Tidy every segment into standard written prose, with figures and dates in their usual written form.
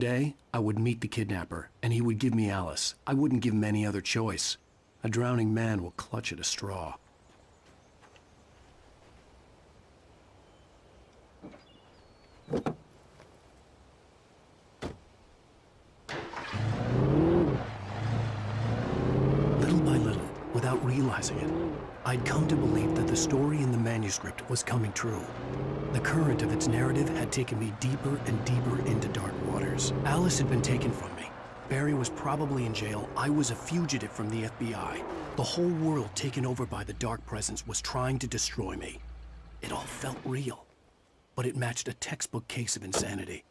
Day, I would meet the kidnapper, and he would give me Alice. I wouldn't give him any other choice. A drowning man will clutch at a straw. Little by little, without realizing it, I'd come to believe that the story in the manuscript was coming true. The current of its narrative had taken me deeper and deeper into dark waters. Alice had been taken from me. Barry was probably in jail. I was a fugitive from the FBI. The whole world taken over by the dark presence was trying to destroy me. It all felt real, but it matched a textbook case of insanity.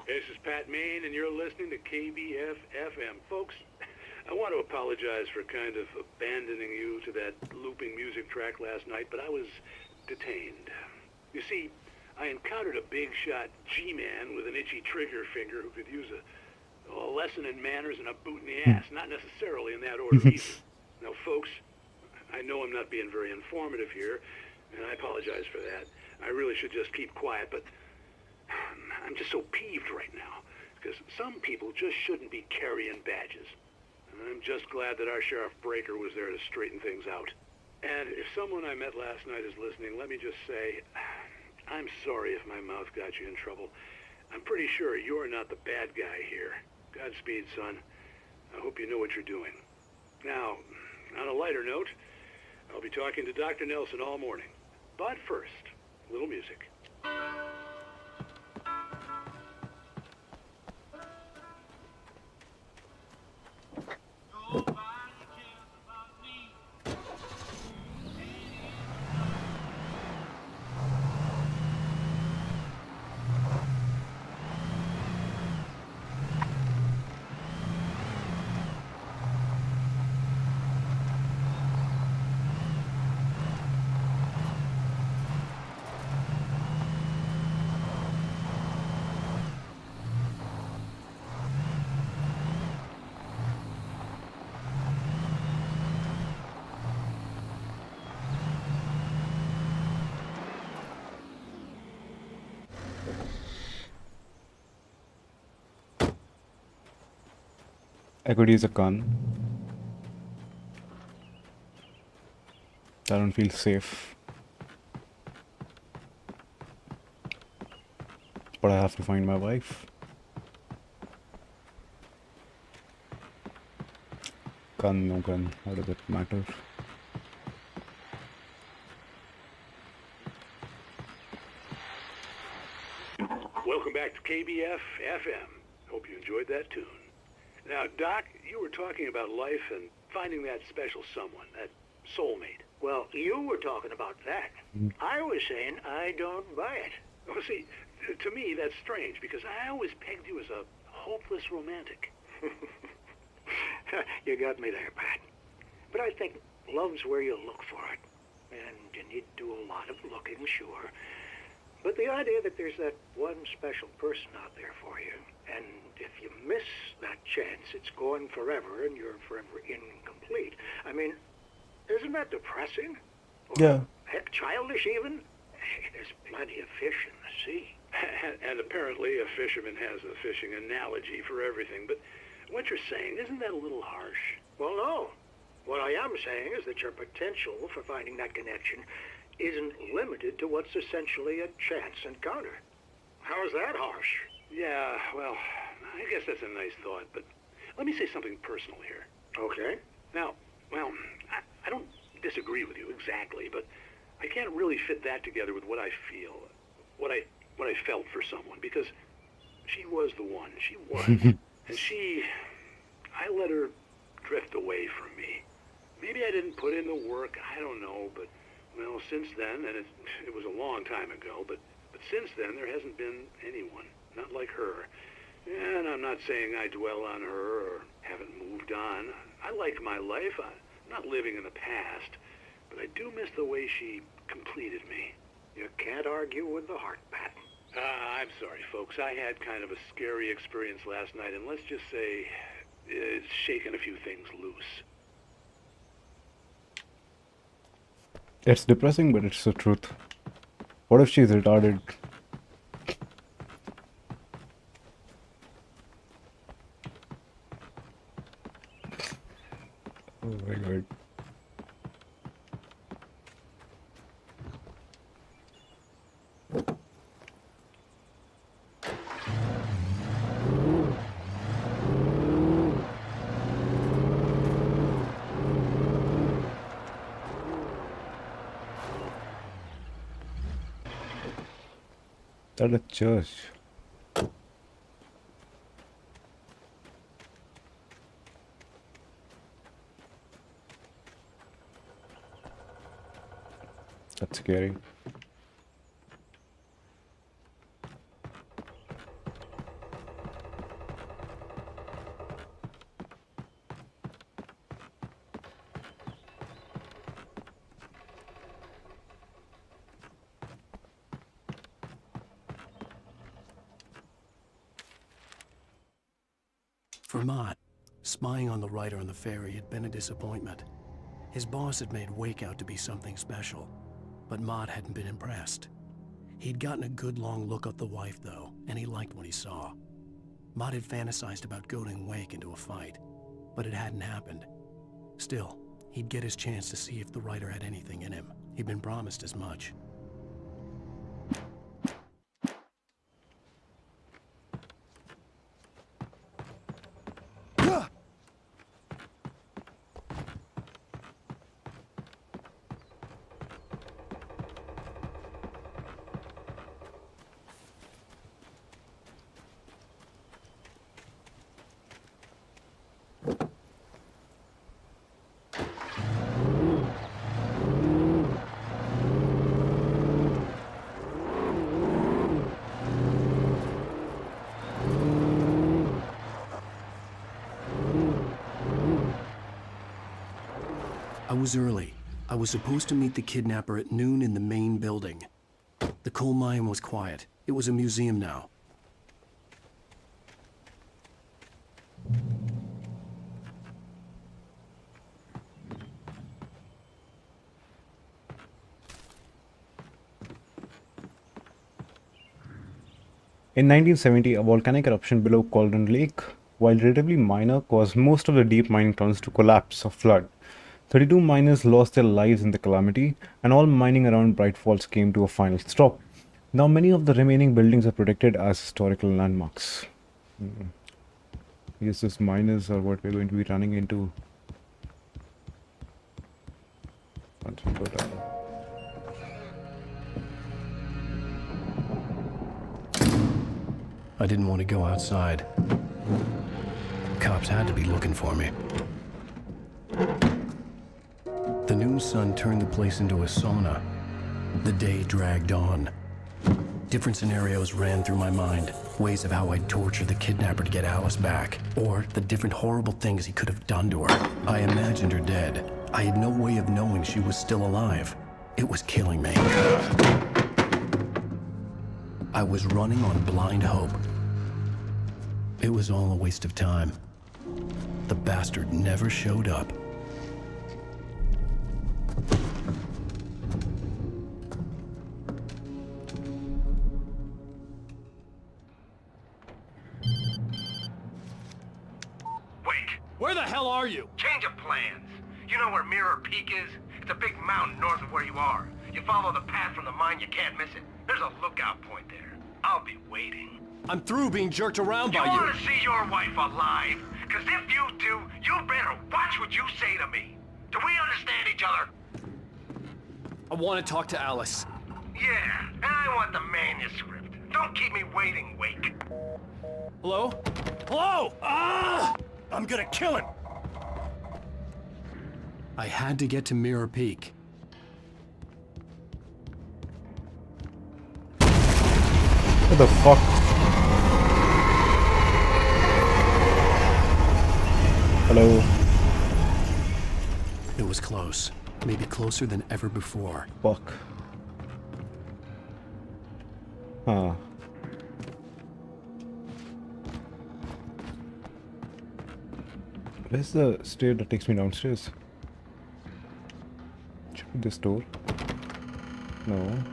This is Pat Main, and you're listening to KBF-FM. Folks, I want to apologize for kind of abandoning you to that looping music track last night, but I was detained. You see, I encountered a big-shot G-man with an itchy trigger finger who could use a lesson in manners and a boot in the ass, not necessarily in that order either. Now, folks, I know I'm not being very informative here, and I apologize for that. I really should just keep quiet, but I'm just so peeved right now, because some people just shouldn't be carrying badges. And I'm just glad that our Sheriff Breaker was there to straighten things out. And if someone I met last night is listening, let me just say, I'm sorry if my mouth got you in trouble. I'm pretty sure you're not the bad guy here. Godspeed, son. I hope you know what you're doing. Now, on a lighter note, I'll be talking to Dr. Nelson all morning. But first, a little music. I could use a gun. I don't feel safe. But I have to find my wife. Gun, no gun. How does it matter? Welcome back to KBF-FM. Hope you enjoyed that tune. Now, Doc, you were talking about life and finding that special someone, that soulmate. Well, you were talking about that. I was saying I don't buy it. Oh, see, to me, that's strange, because I always pegged you as a hopeless romantic. You got me there, Pat. But I think love's where you look for it. And you need to do a lot of looking, sure. But the idea that there's that one special person out there for you, and if you miss that chance, it's gone forever, and you're forever incomplete. I mean, isn't that depressing? Or, Yeah. heck, childish even? Hey, there's plenty of fish in the sea. And apparently a fisherman has a fishing analogy for everything. But what you're saying, isn't that a little harsh? Well, no. What I am saying is that your potential for finding that connection isn't limited to what's essentially a chance encounter. How is that harsh? Yeah, well, I guess that's a nice thought, but let me say something personal here. Okay. Now, well, I don't disagree with you exactly, but I can't really fit that together with what I feel, what I felt for someone, because she was the one. She was. And I let her drift away from me. Maybe I didn't put in the work, I don't know, but, well, since then, and it was a long time ago, but since then there hasn't been anyone, not like her. And I'm not saying I dwell on her or haven't moved on. I like my life. I'm not living in the past, but I do miss the way she completed me. You can't argue with the heart, Pat. I'm sorry, folks. I had kind of a scary experience last night, and let's just say it's shaken a few things loose. It's depressing, but it's the truth. What if she's retarded? Oh my god. At a church. That's scary. For Mott, spying on the writer on the ferry had been a disappointment. His boss had made Wake out to be something special, but Mott hadn't been impressed. He'd gotten a good long look at the wife, though, and he liked what he saw. Mott had fantasized about goading Wake into a fight, but it hadn't happened. Still, he'd get his chance to see if the writer had anything in him. He'd been promised as much. I was early. I was supposed to meet the kidnapper at noon in the main building. The coal mine was quiet. It was a museum now. In 1970, a volcanic eruption below Cauldron Lake, while relatively minor, caused most of the deep mining tunnels to collapse or flood. 32 miners lost their lives in the calamity, and all mining around Bright Falls came to a final stop. Now many of the remaining buildings are protected as historical landmarks. Yes, these miners are what we're going to be running into once we go down. I didn't want to go outside. Cops had to be looking for me. The noon sun turned the place into a sauna. The day dragged on. Different scenarios ran through my mind. Ways of how I'd torture the kidnapper to get Alice back. Or the different horrible things he could have done to her. I imagined her dead. I had no way of knowing she was still alive. It was killing me. I was running on blind hope. It was all a waste of time. The bastard never showed up. you? Change of plans. You know where Mirror Peak is? It's a big mountain north of where you are. You follow the path from the mine, you can't miss it. There's a lookout point there. I'll be waiting. I'm through being jerked around You by you. want to see your wife alive? Because if you do, you better watch what you say to me. Do we understand each other? I want to talk to Alice. Yeah, and I want the manuscript. Don't keep me waiting, Wake. Hello? Hello! Ah! I'm gonna kill him! I had to get to Mirror Peak. What the fuck? Hello? It was close. Maybe closer than ever before. Fuck. Huh. Where's the stair that takes me downstairs? Check this door. No.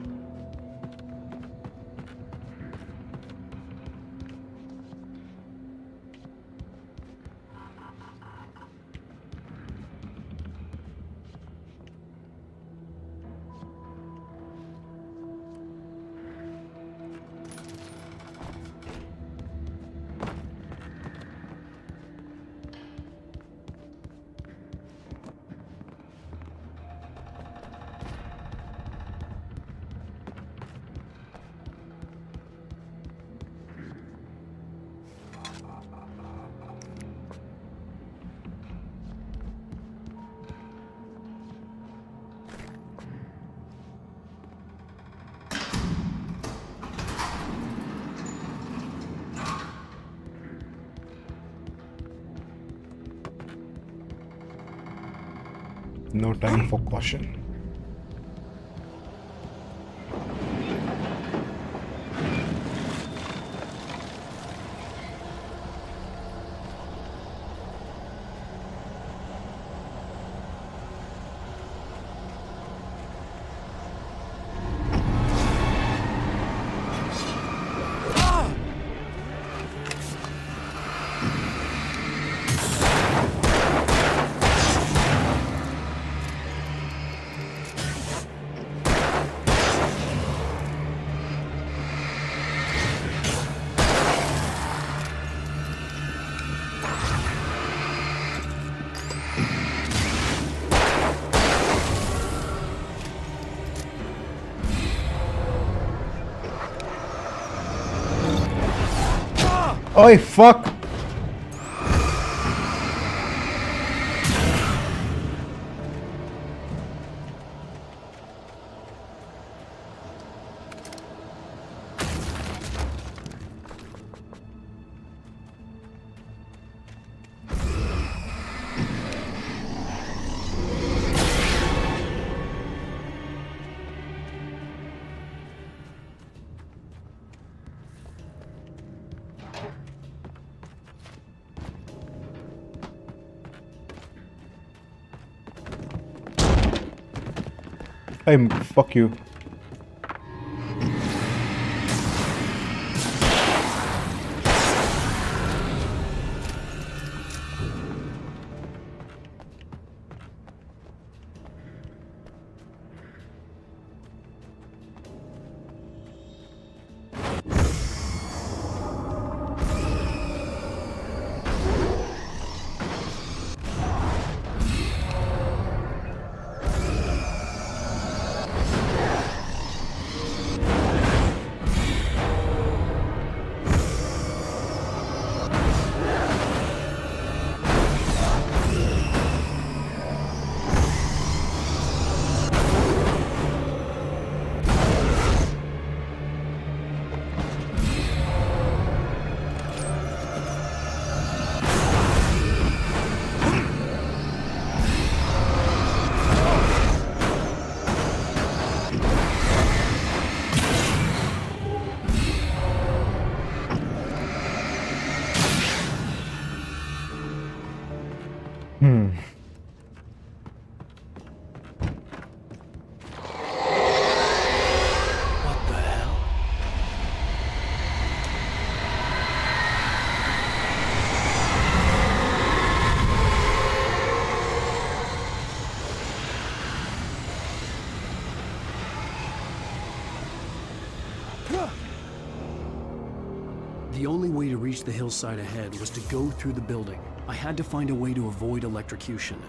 No time for caution. Oh fuck! Hey, fuck you. What the hell? The only way to reach the hillside ahead was to go through the building. I had to find a way to avoid electrocution.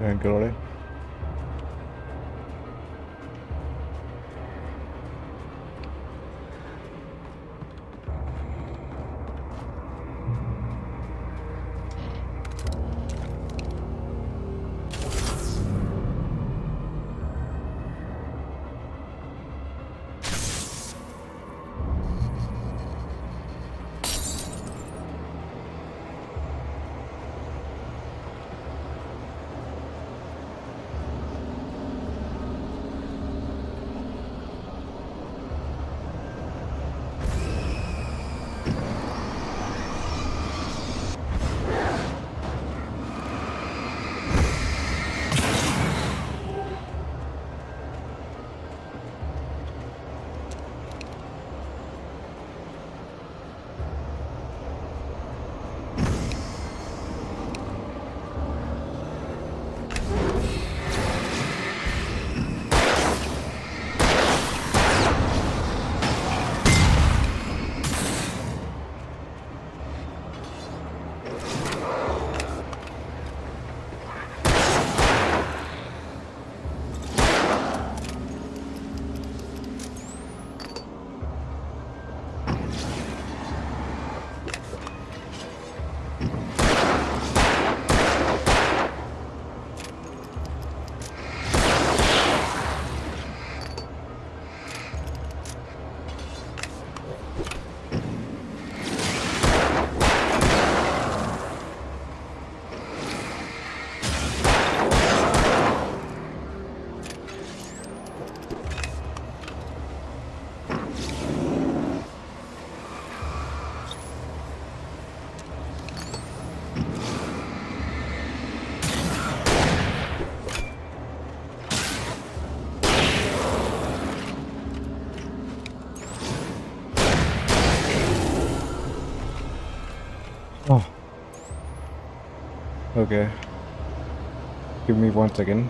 Thank you, Lord. Oh. Okay. Give me 1 second.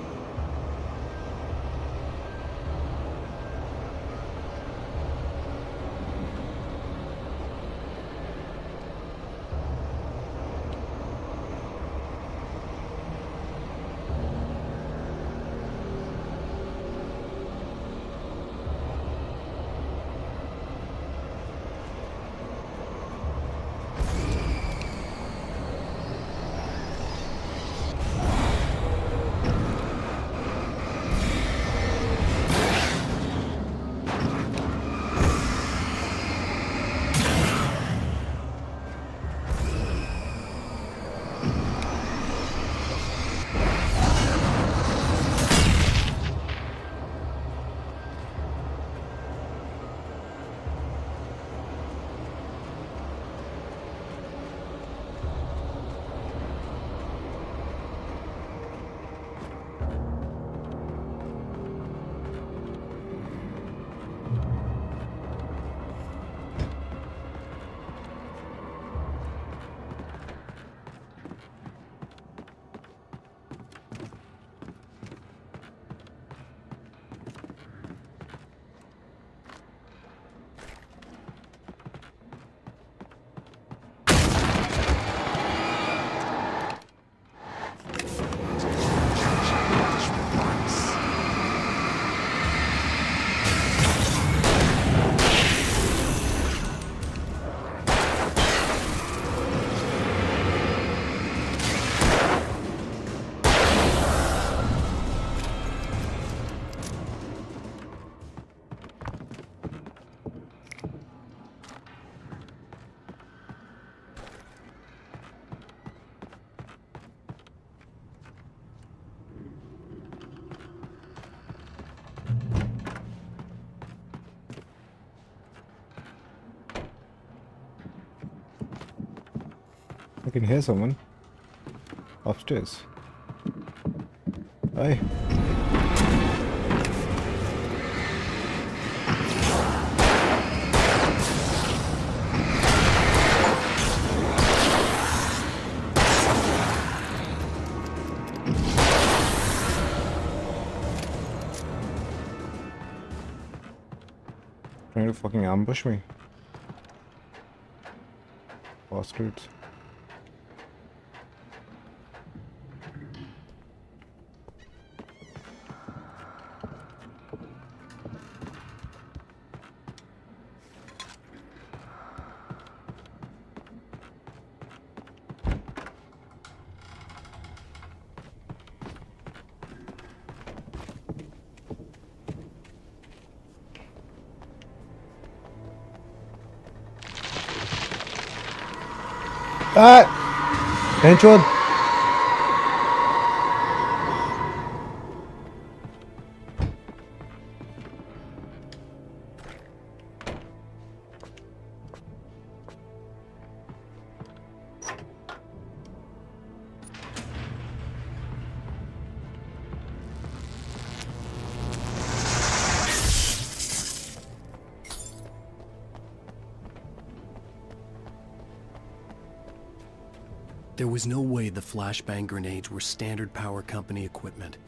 I can hear someone upstairs. Hi. Trying to fucking ambush me. Bastards. Headshot. There was no way the flashbang grenades were standard power company equipment.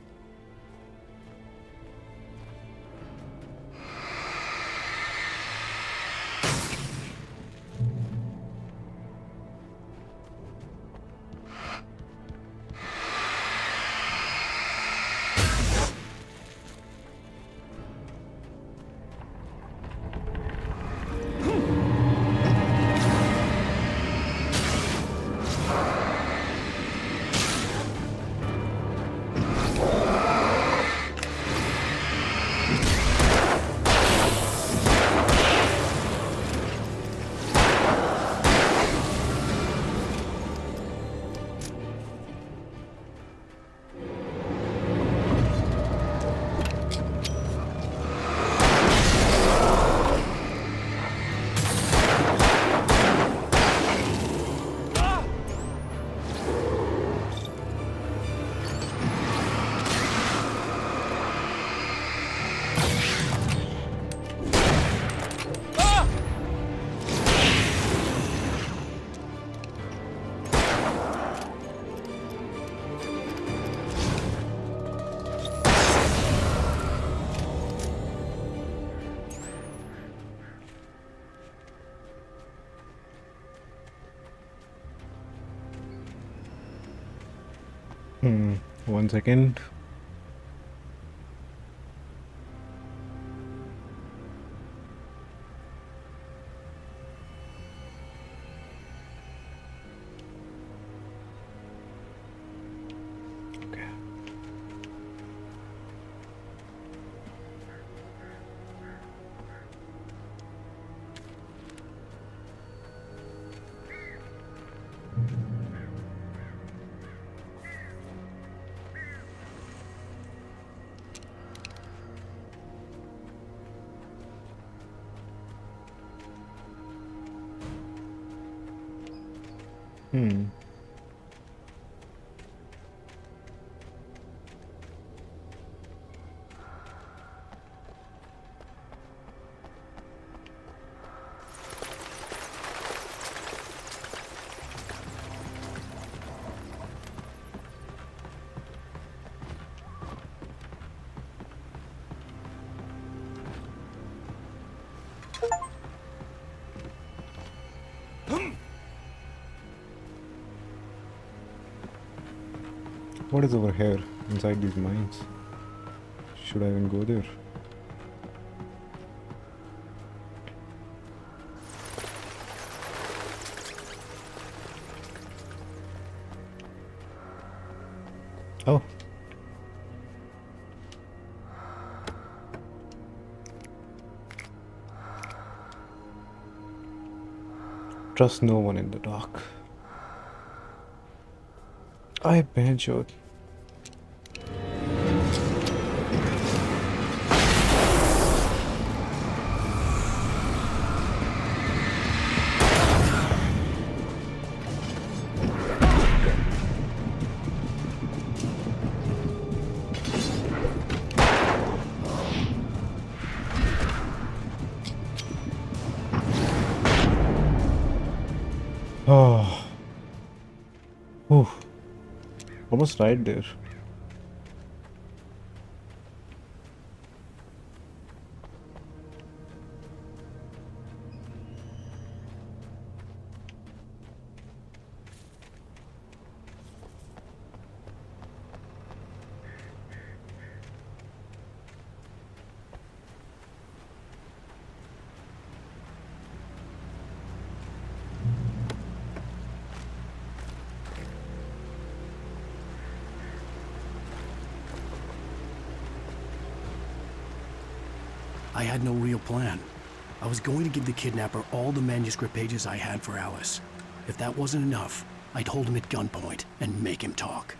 One second. Okay. What is over here inside these mines? Should I even go there? Oh. Trust no one in the dark. I banjoed. Oh. Whew. Almost died there. I had no real plan. I was going to give the kidnapper all the manuscript pages I had for Alice. If that wasn't enough, I'd hold him at gunpoint and make him talk.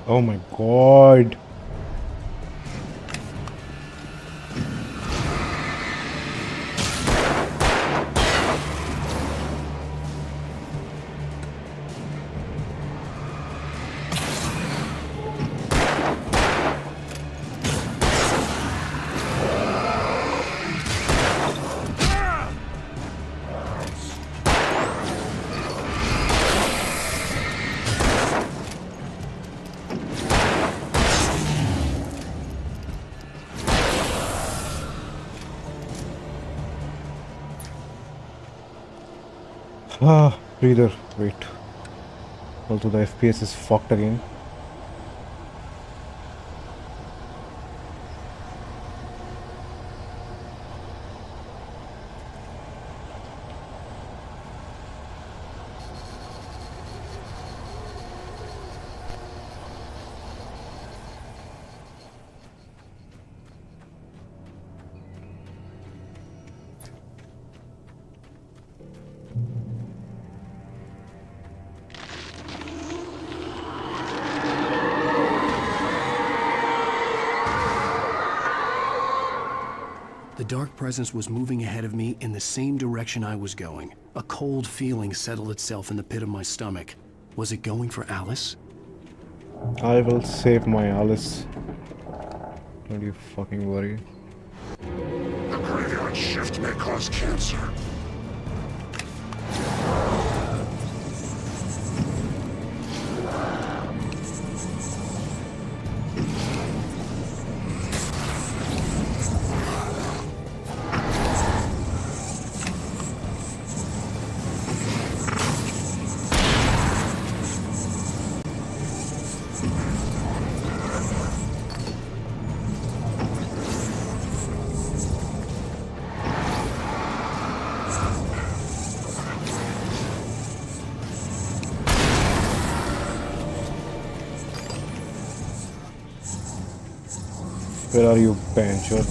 Oh my god. Ah, breather. Wait. Also, the FPS is fucked again. The dark presence was moving ahead of me in the same direction I was going. A cold feeling settled itself in the pit of my stomach. Was it going for Alice? I will save my Alice. Don't you fucking worry. The graveyard shift may cause cancer. Where are you, Bancho?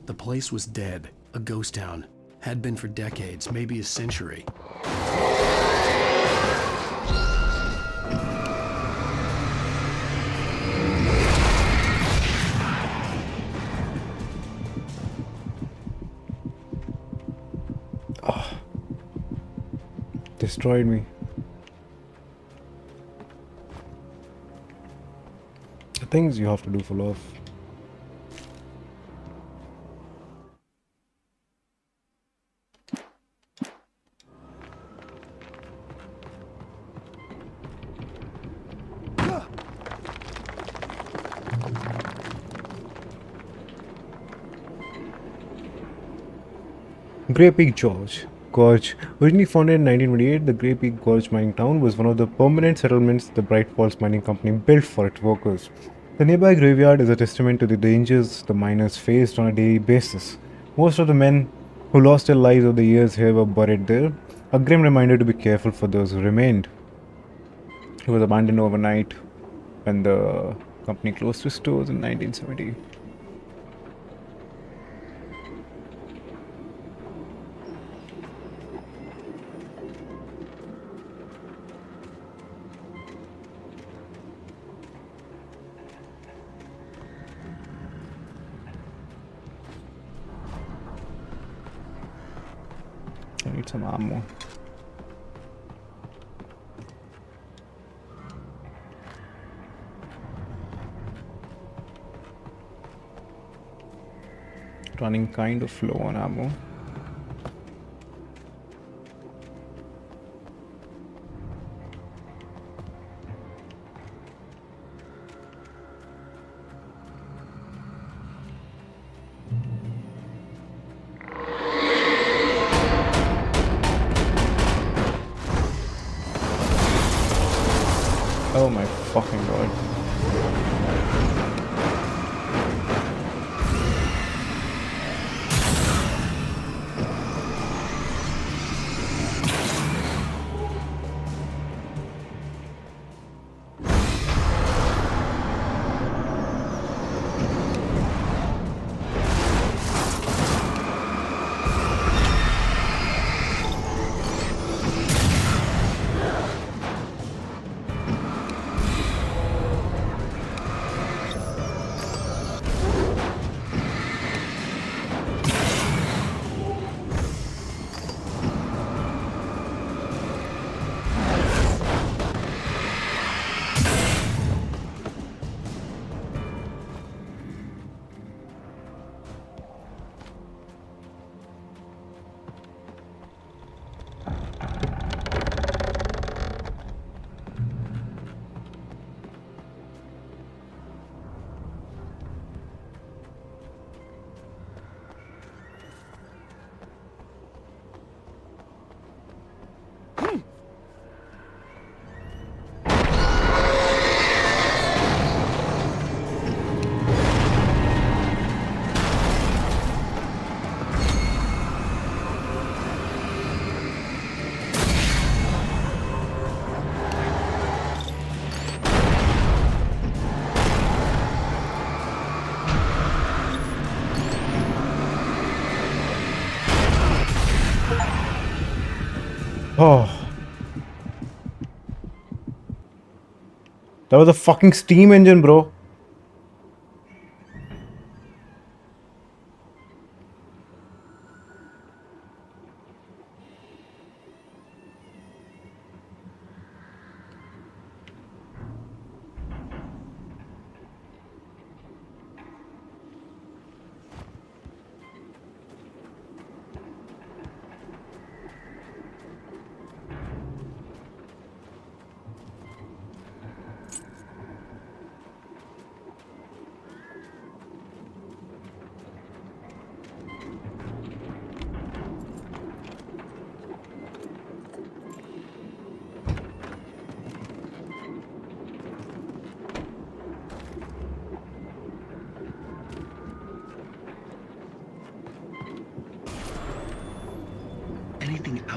The place was dead, a ghost town. Had been for decades, maybe a century. Destroyed me. The things you have to do for love. Grey Peak Gorge. Originally founded in 1928, the Grey Peak Gorge mining town was one of the permanent settlements the Bright Falls Mining Company built for its workers. The nearby graveyard is a testament to the dangers the miners faced on a daily basis. Most of the men who lost their lives over the years here were buried there, a grim reminder to be careful for those who remained. It was abandoned overnight when the company closed its stores in 1970. I need some ammo. Running kind of low on ammo. Oh my fucking god. Oh. That was a fucking steam engine, bro.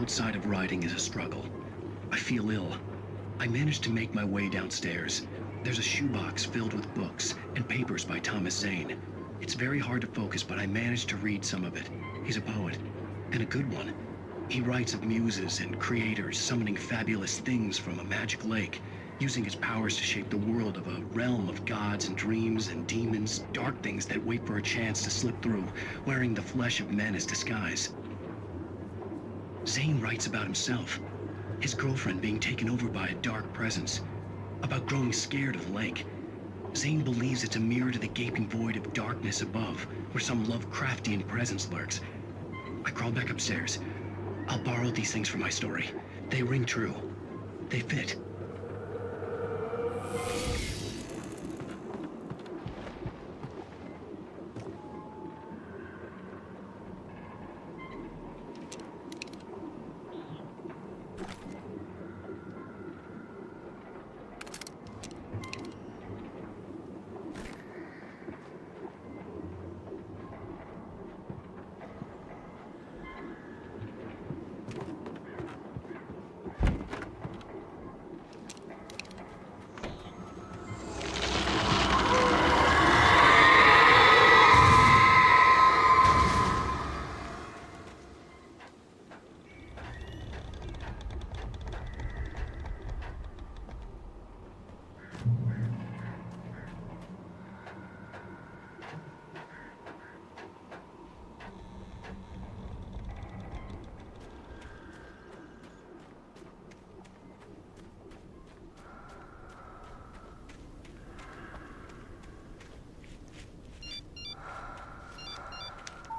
outside of riding is a struggle. I feel ill. I managed to make my way downstairs. There's a shoebox filled with books and papers by Thomas Zane. It's very hard to focus, but I managed to read some of it. He's a poet, and a good one. He writes of muses and creators summoning fabulous things from a magic lake, using his powers to shape the world of a realm of gods and dreams and demons, dark things that wait for a chance to slip through, wearing the flesh of men as disguise. Zane writes about himself, his girlfriend being taken over by a dark presence, about growing scared of the lake. Zane believes it's a mirror to the gaping void of darkness above, where some Lovecraftian presence lurks. I crawl back upstairs. I'll borrow these things for my story. They ring true. They fit.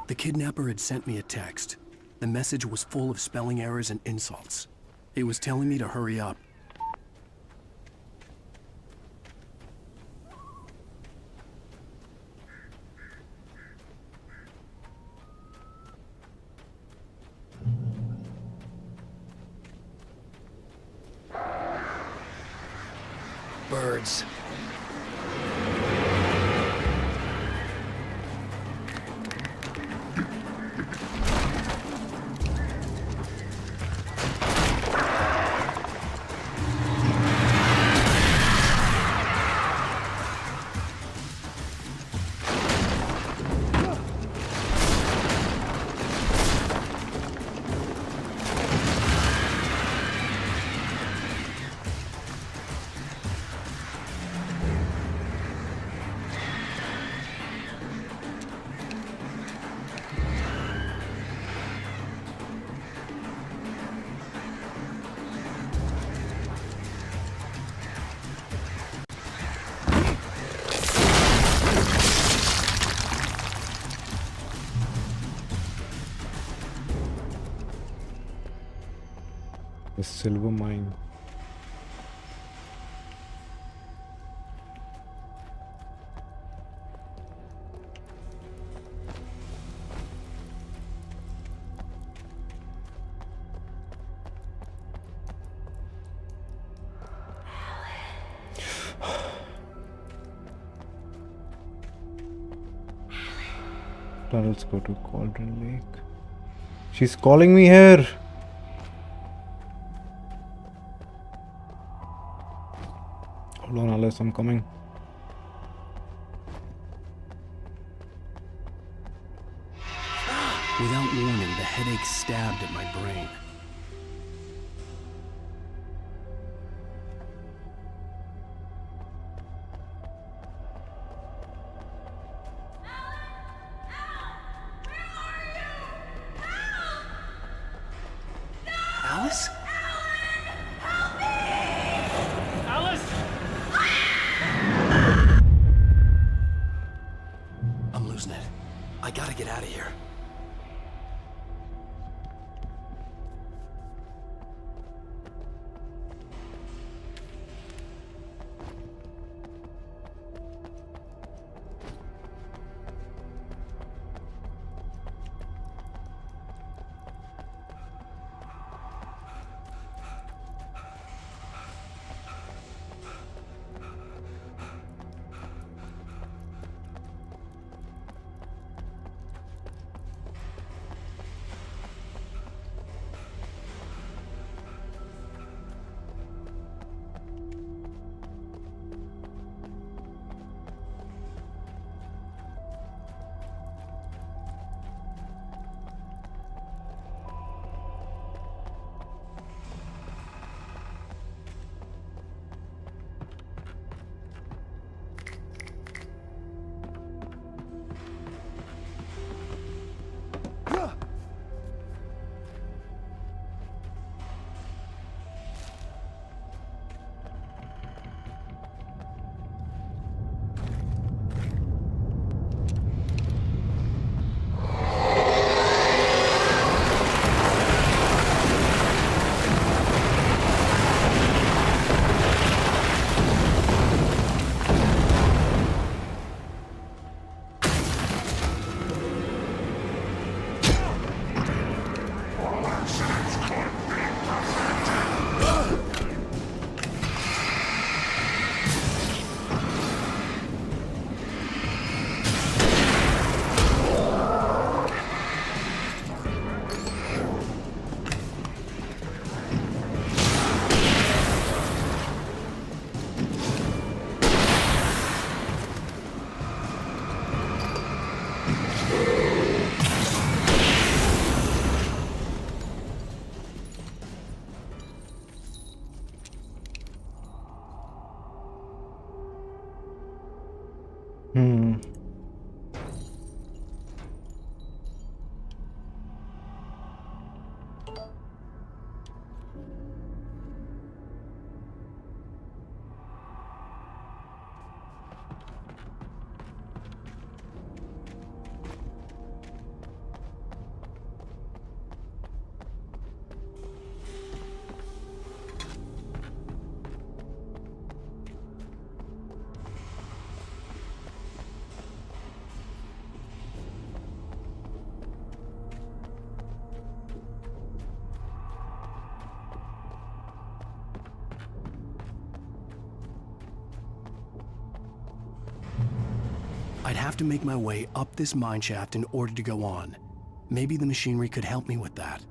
The kidnapper had sent me a text. The message was full of spelling errors and insults. It was telling me to hurry up. Birds. The silver mine. Now let's go to Cauldron Lake. She's calling me here. Hold on, Alice, I'm coming. Without warning, the headache stabbed at my brain. Alice? Alice! I'm losing it. I gotta get out of here. Hmm. I'd have to make my way up this mine shaft in order to go on. Maybe the machinery could help me with that.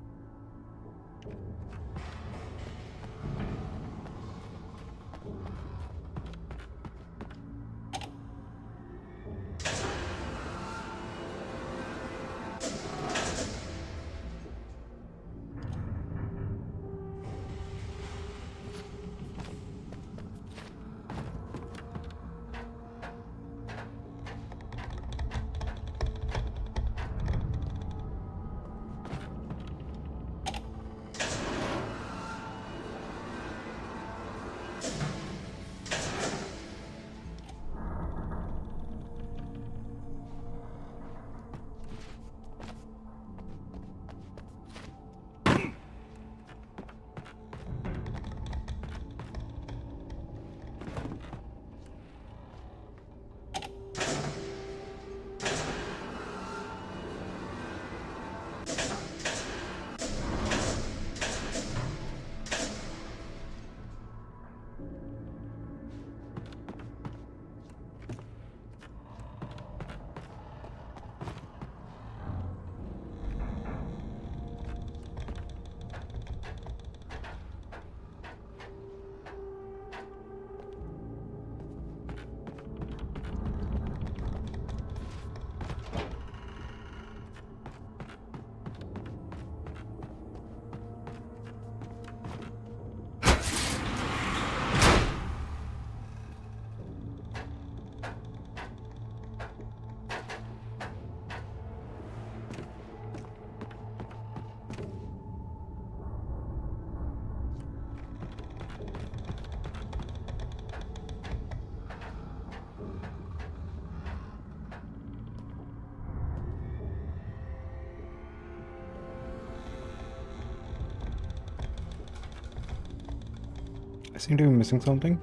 I seem to be missing something.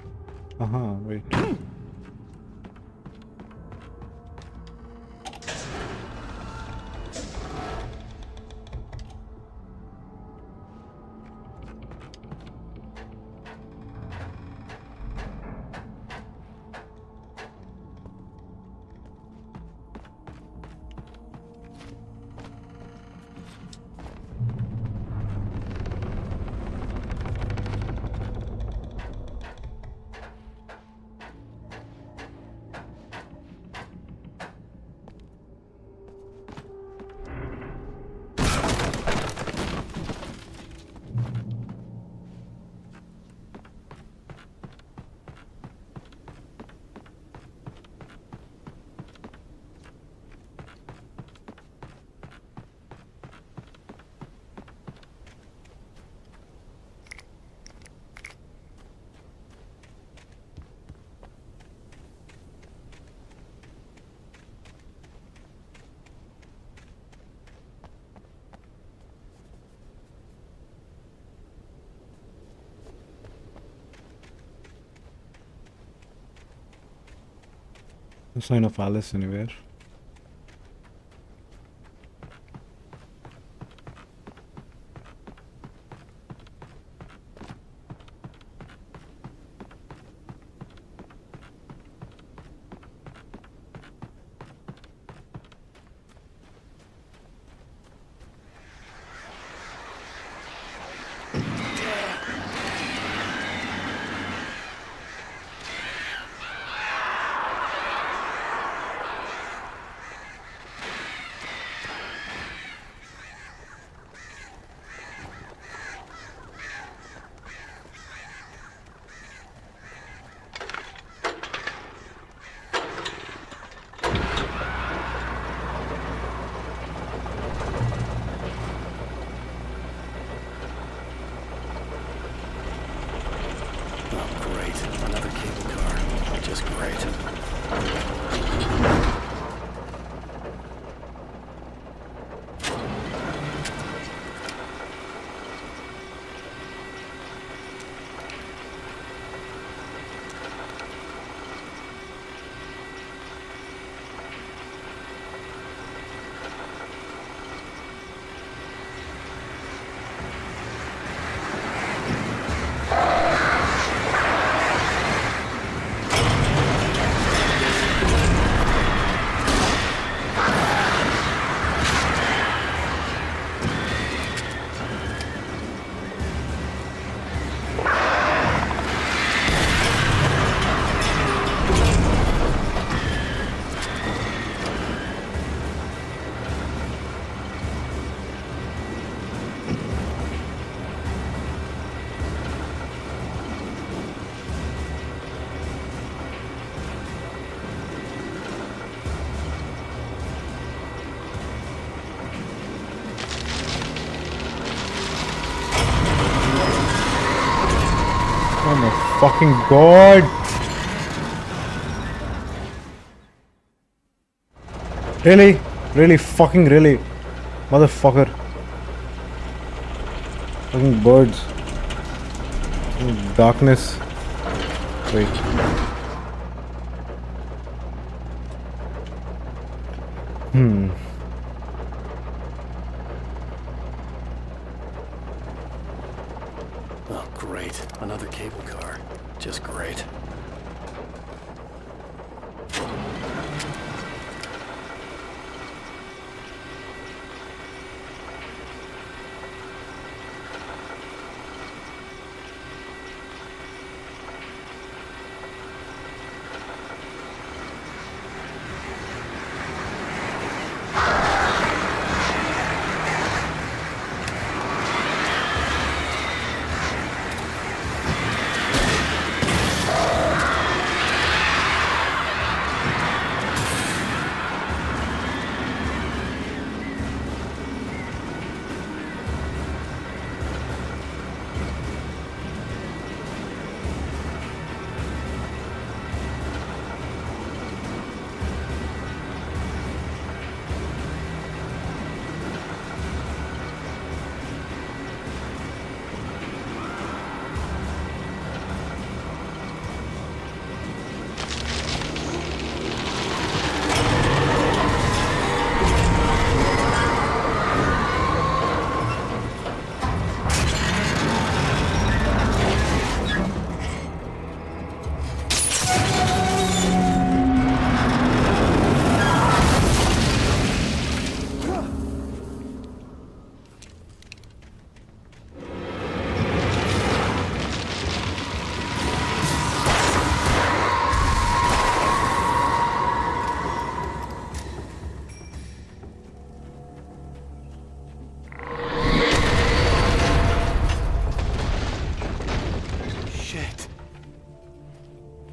Wait. No sign of Alice anywhere. Oh, great. Another cable car. Just great. Oh my fucking god! Really? Really? Fucking really? Motherfucker. Fucking birds. Darkness. Wait. Oh, great. Another cable car. Just great.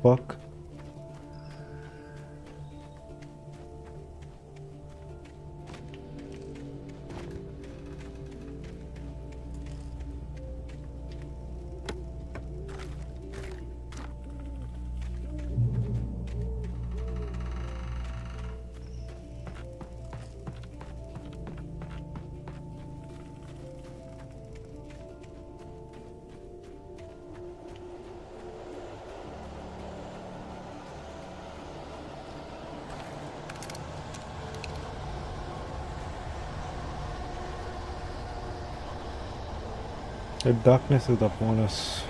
Fuck. The darkness is upon us.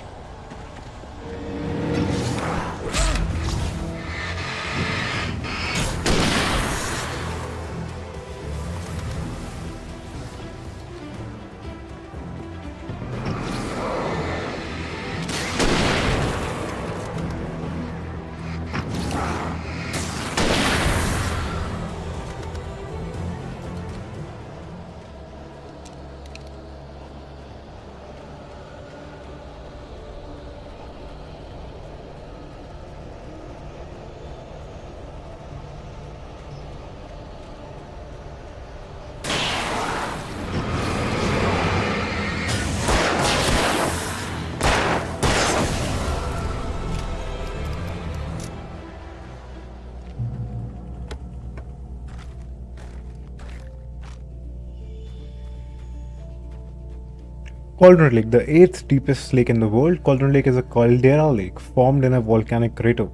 Cauldron Lake, the 8th deepest lake in the world, Cauldron Lake is a caldera lake formed in a volcanic crater.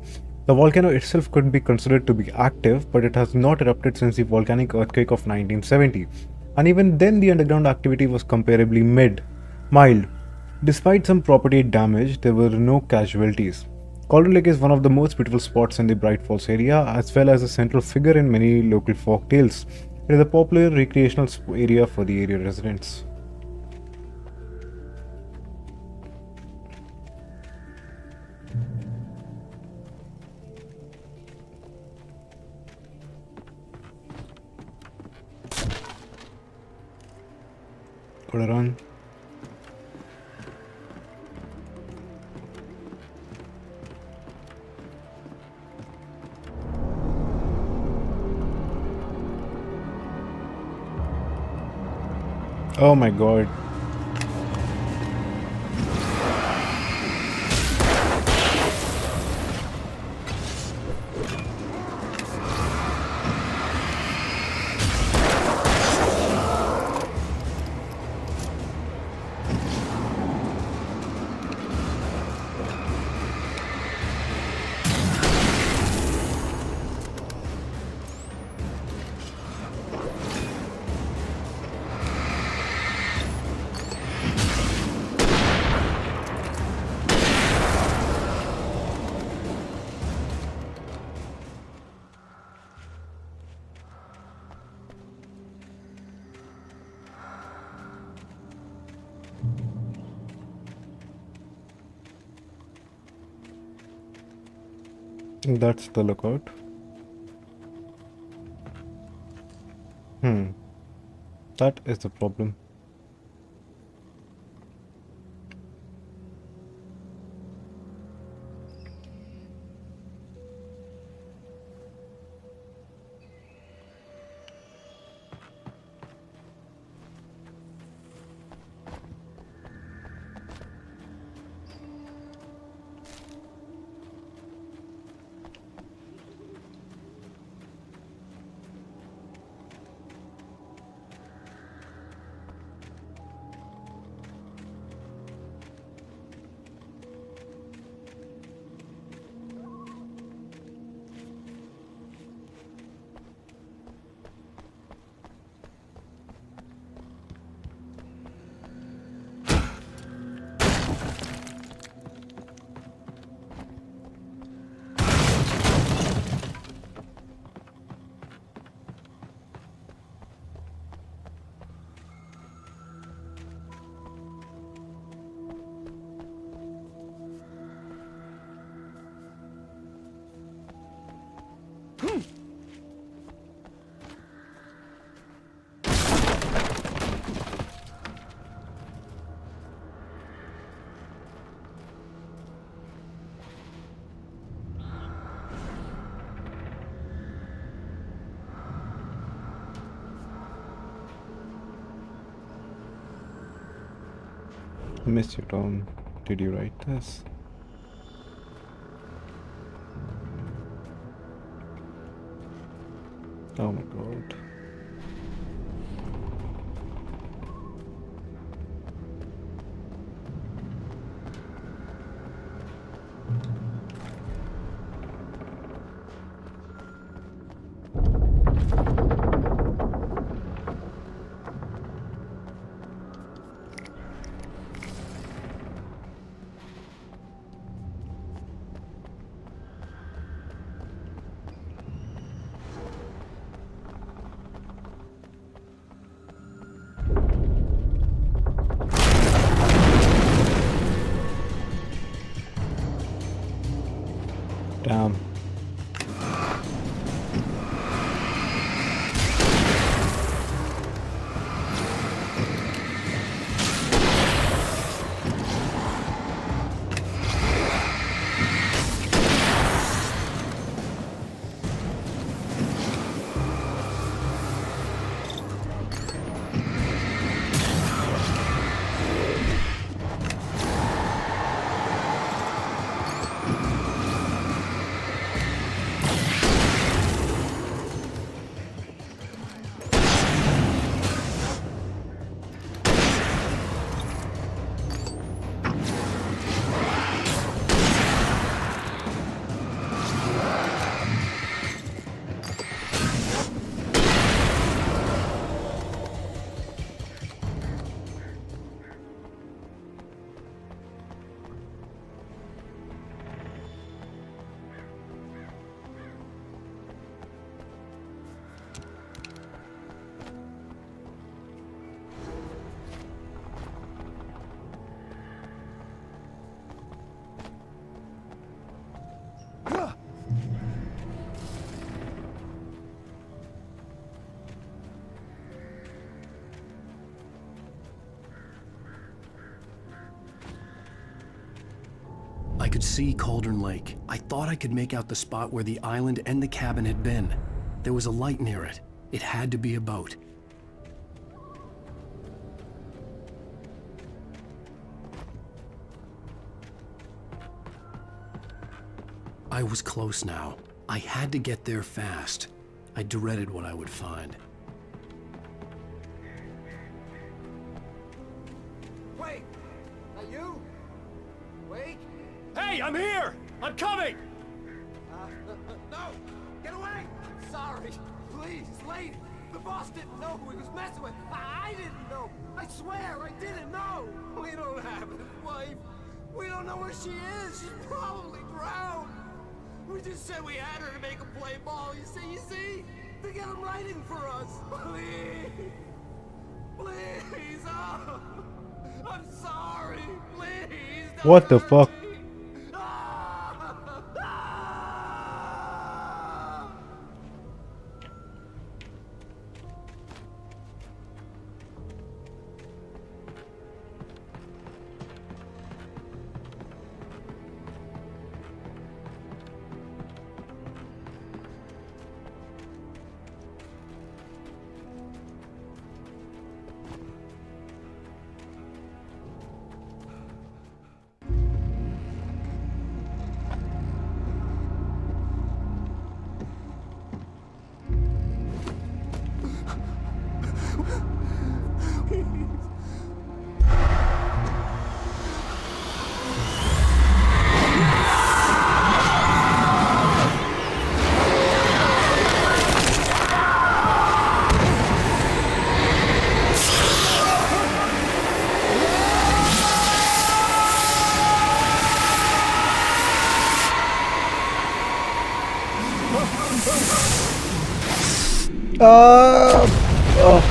The volcano itself could be considered to be active, but it has not erupted since the volcanic earthquake of 1970. And even then, the underground activity was comparably mild. Despite some property damage, there were no casualties. Cauldron Lake is one of the most beautiful spots in the Bright Falls area, as well as a central figure in many local folk tales. It is a popular recreational area for the area residents. Gotta run. Oh my god. That's the lookout. That is the problem. Missed your turn. Did you write this? Oh my god. Damn. could see Cauldron Lake. I thought I could make out the spot where the island and the cabin had been. There was a light near it. It had to be a boat. I was close now. I had to get there fast. I dreaded what I would find. Wait! Are you? Wait! Hey, I'm here! I'm coming! No! Get away! Sorry! Please, lady! The boss didn't know who he was messing with! I didn't know! I swear, I didn't know! We don't have his wife! We don't know where she is! She's probably drowned! We just said we had her to make him play ball, you see? To get him writing for us! Please! Please! Oh! I'm sorry! Please! Don't What the hurt fuck? me. Ah! Ah!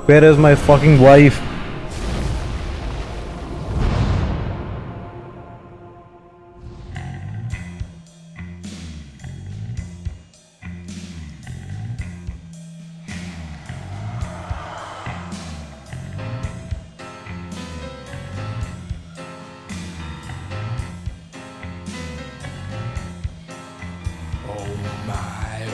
Where is my fucking wife? Oh my,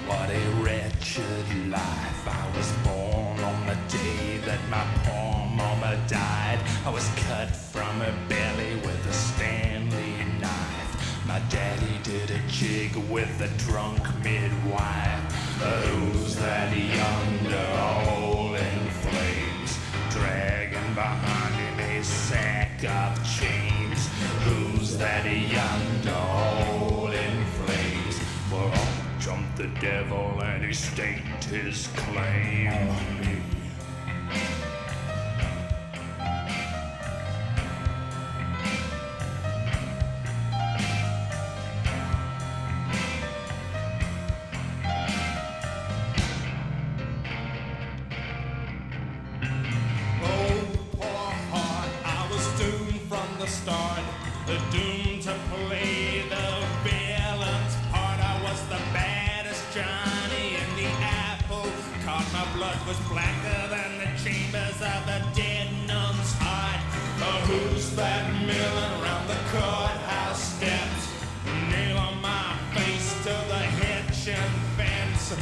what a wretched life. I was born on the day that my poor mama died. I was cut from her belly with a Stanley knife. My daddy did a jig with a drunk midwife. Who's that yonder all in flames, dragging behind him a sack of chains? Who's that yonder all in flames? Well, up jumped the devil and he staked his claim on me. Oh, poor heart, I was doomed from the start, doomed to play the villain's part. I was the baddest Johnny in the apple cart. My blood was blacker than the chambers of a dead nun's heart. Who's that milling around the courthouse steps? Nail on my face to the hitching fence.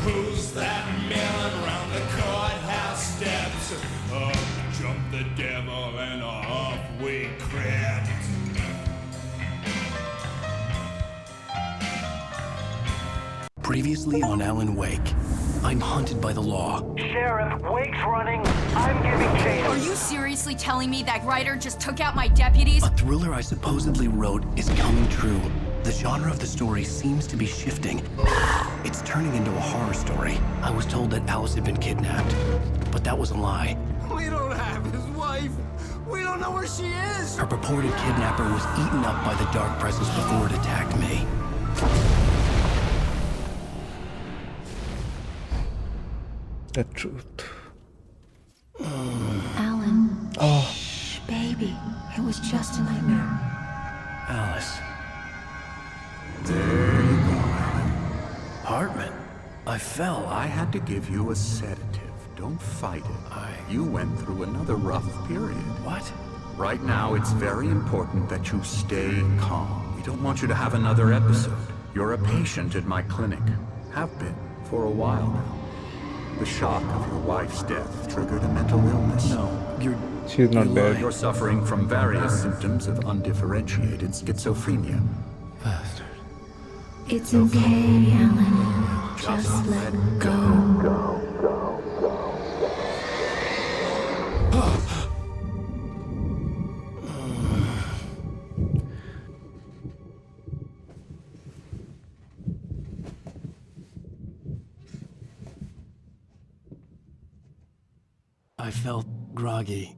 Who's that milling around the courthouse steps? Up jumped the devil and off we crept. Previously on Alan Wake, I'm hunted by the law. Sheriff, Wake's running. I'm giving chase. Are you seriously telling me that writer just took out my deputies? A thriller I supposedly wrote is coming true. The genre of the story seems to be shifting. It's turning into a horror story. I was told that Alice had been kidnapped, but that was a lie. We don't have his wife. We don't know where she is. Her purported kidnapper was eaten up by the dark presence before it attacked me. The truth. Alan. Oh. Shh, baby. It was just a nightmare. Alice. There you go, Alan. Hartman, I fell. I had to give you a sedative. Don't fight it. You went through another rough period. What? Right now, it's very important that you stay calm. We don't want you to have another episode. You're a patient at my clinic. Have been for a while now. The shock of your wife's death triggered a mental illness. No, She's not dead. You're suffering from various symptoms of undifferentiated schizophrenia. Bastard. It's okay, Alan. Just let go. I felt groggy.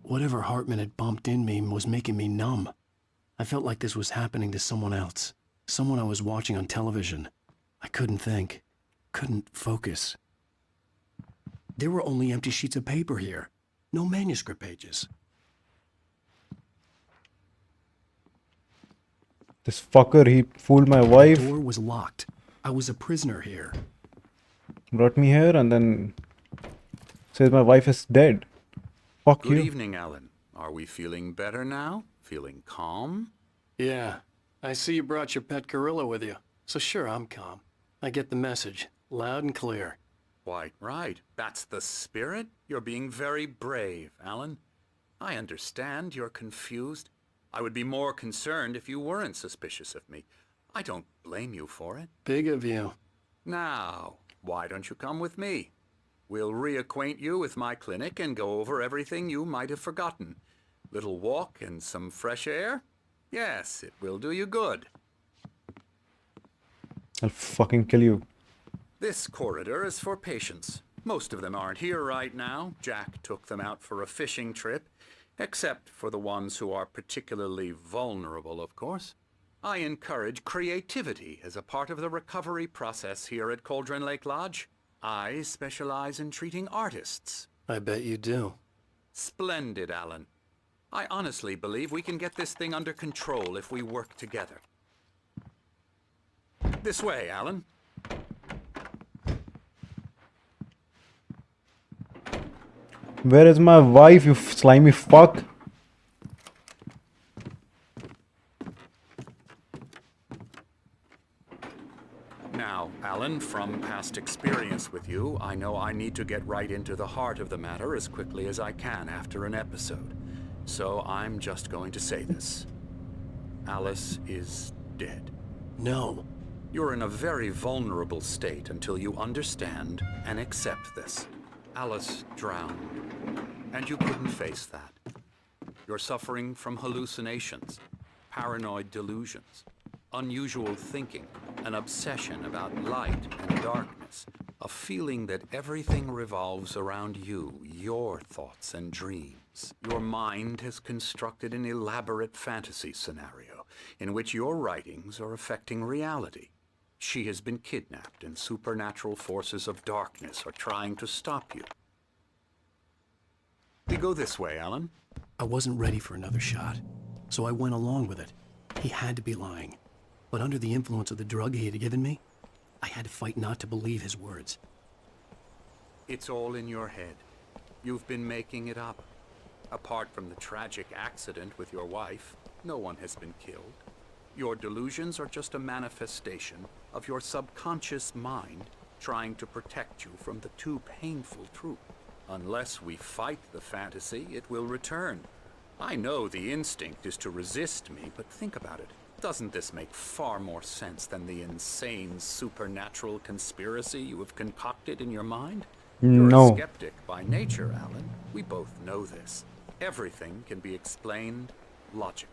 Whatever Hartman had bumped in me was making me numb. I felt like this was happening to someone else. Someone I was watching on television. I couldn't think. Couldn't focus. There were only empty sheets of paper here. No manuscript pages. This fucker, he fooled my The wife, door was locked. I was a prisoner here. brought me here, and then says my wife is dead. Fuck Good you. evening, Alan. Are we feeling better now? Feeling calm? Yeah. I see you brought your pet gorilla with you. So sure, I'm calm. I get the message. Loud and clear. Quite right. That's the spirit. You're being very brave, Alan. I understand you're confused. I would be more concerned if you weren't suspicious of me. I don't blame you for it. Big of you. Now, why don't you come with me? We'll reacquaint you with my clinic and go over everything you might have forgotten. Little walk and some fresh air? Yes, it will do you good. I'll fucking kill you. This corridor is for patients. Most of them aren't here right now. Jack took them out for a fishing trip, except for the ones who are particularly vulnerable, of course. I encourage creativity as a part of the recovery process here at Cauldron Lake Lodge. I specialize in treating artists. I bet you do. Splendid, Alan. I honestly believe we can get this thing under control if we work together. This way, Alan. Where is my wife, you slimy fuck? Now, Alan, from past experience with you, I know I need to get right into the heart of the matter as quickly as I can after an episode. So I'm just going to say this. Alice is dead. No. You're in a very vulnerable state until you understand and accept this. Alice drowned, and you couldn't face that. You're suffering from hallucinations, paranoid delusions, unusual thinking, an obsession about light and darkness, a feeling that everything revolves around you, your thoughts and dreams. Your mind has constructed an elaborate fantasy scenario in which your writings are affecting reality. She has been kidnapped, and supernatural forces of darkness are trying to stop you. We go this way, Alan. I wasn't ready for another shot, so I went along with it. He had to be lying. But under the influence of the drug he had given me, I had to fight not to believe his words. It's all in your head. You've been making it up. Apart from the tragic accident with your wife, no one has been killed. Your delusions are just a manifestation of your subconscious mind trying to protect you from the too painful truth. Unless we fight the fantasy, it will return. I know the instinct is to resist me, but think about it. Doesn't this make far more sense than the insane supernatural conspiracy you have concocted in your mind? You're No. a skeptic by nature, Alan. We both know this. Everything can be explained logically.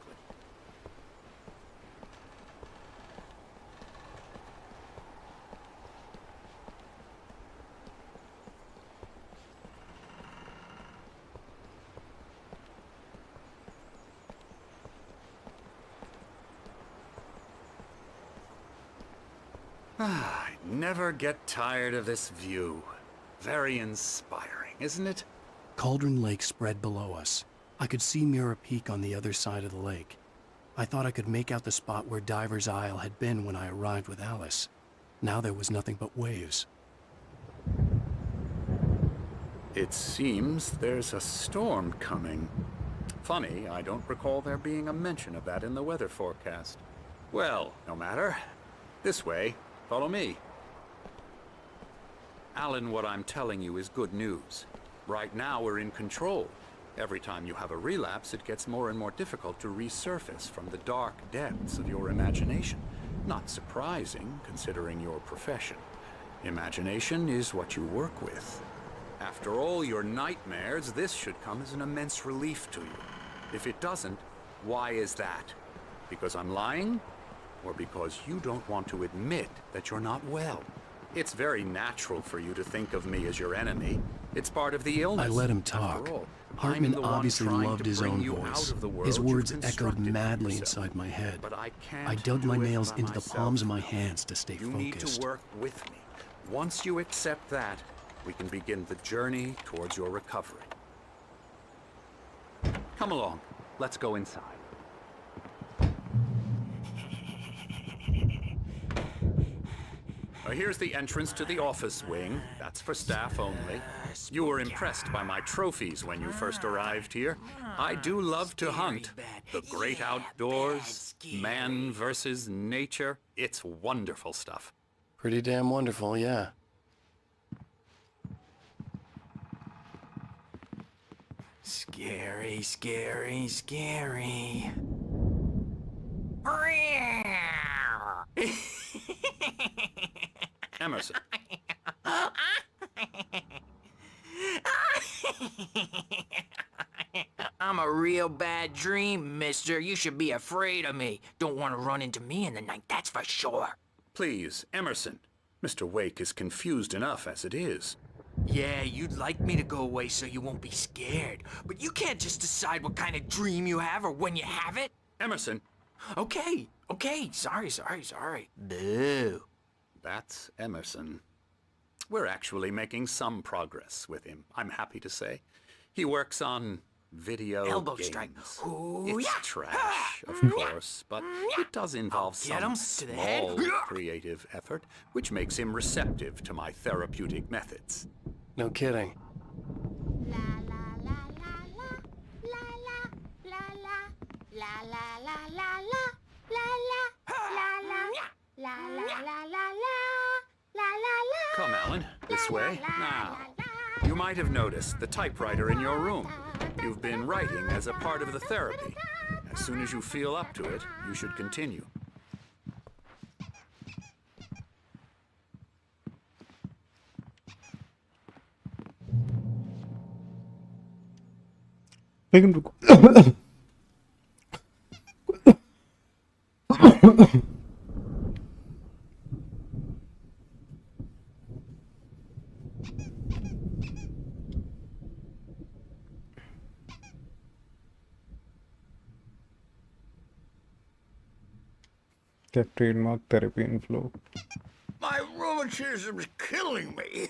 I never get tired of this view. Very inspiring, isn't it? Cauldron Lake spread below us. I could see Mirror Peak on the other side of the lake. I thought I could make out the spot where Diver's Isle had been when I arrived with Alice. Now there was nothing but waves. It seems there's a storm coming. Funny, I don't recall there being a mention of that in the weather forecast. Well, no matter. This way. Follow me. Alan, what I'm telling you is good news. Right now we're in control. Every time you have a relapse, it gets more and more difficult to resurface from the dark depths of your imagination. Not surprising, considering your profession. Imagination is what you work with. After all your nightmares, this should come as an immense relief to you. If it doesn't, why is that? Because I'm lying? Or because you don't want to admit that you're not well? It's very natural for you to think of me as your enemy. It's part of the illness. I let him talk. Hartman obviously loved his own voice. His words echoed madly inside my head. I dug my nails into the palms of my hands to stay focused. You need to work with me. Once you accept that, we can begin the journey towards your recovery. Come along. Let's go inside. Here's the entrance to the office wing. That's for staff only. You were impressed by my trophies when you first arrived here. I do love to hunt. The great outdoors, man versus nature. It's wonderful stuff. Pretty damn wonderful, yeah. Scary, scary, scary. Emerson. I'm a real bad dream, mister. You should be afraid of me. Don't want to run into me in the night, that's for sure. Please, Emerson. Mr. Wake is confused enough as it is. Yeah, you'd like me to go away so you won't be scared. But you can't just decide what kind of dream you have or when you have it. Emerson. Okay. Sorry. Boo. That's Emerson. We're actually making some progress with him, I'm happy to say. He works on video Elbow games. strike. Ooh, It's yeah. trash, of course, but it does involve some small creative effort, which makes him receptive to my therapeutic methods. No kidding. Come, Alan, this way. Now, you might have noticed the typewriter in your room. You've been writing as a part of the therapy. As soon as you feel up to it, you should continue. We can do. Get trademark therapy inflow. My rheumatism's killing me.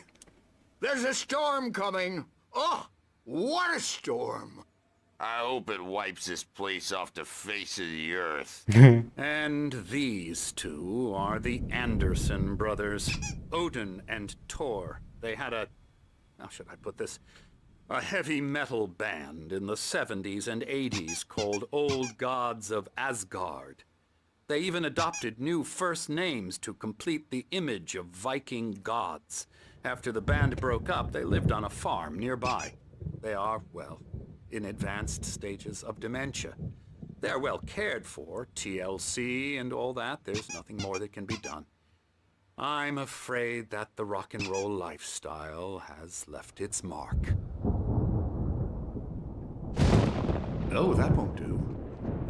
There's a storm coming. Oh, what a storm. I hope it wipes this place off the face of the earth. And these two are the Anderson brothers, Odin and Thor. They had how should I put this? A heavy metal band in the 70s and 80s called Old Gods of Asgard. They even adopted new first names to complete the image of Viking gods. After the band broke up, they lived on a farm nearby. They are, well, in advanced stages of dementia. They're well cared for, TLC and all that. There's nothing more that can be done. I'm afraid that the rock and roll lifestyle has left its mark. Oh, that won't do.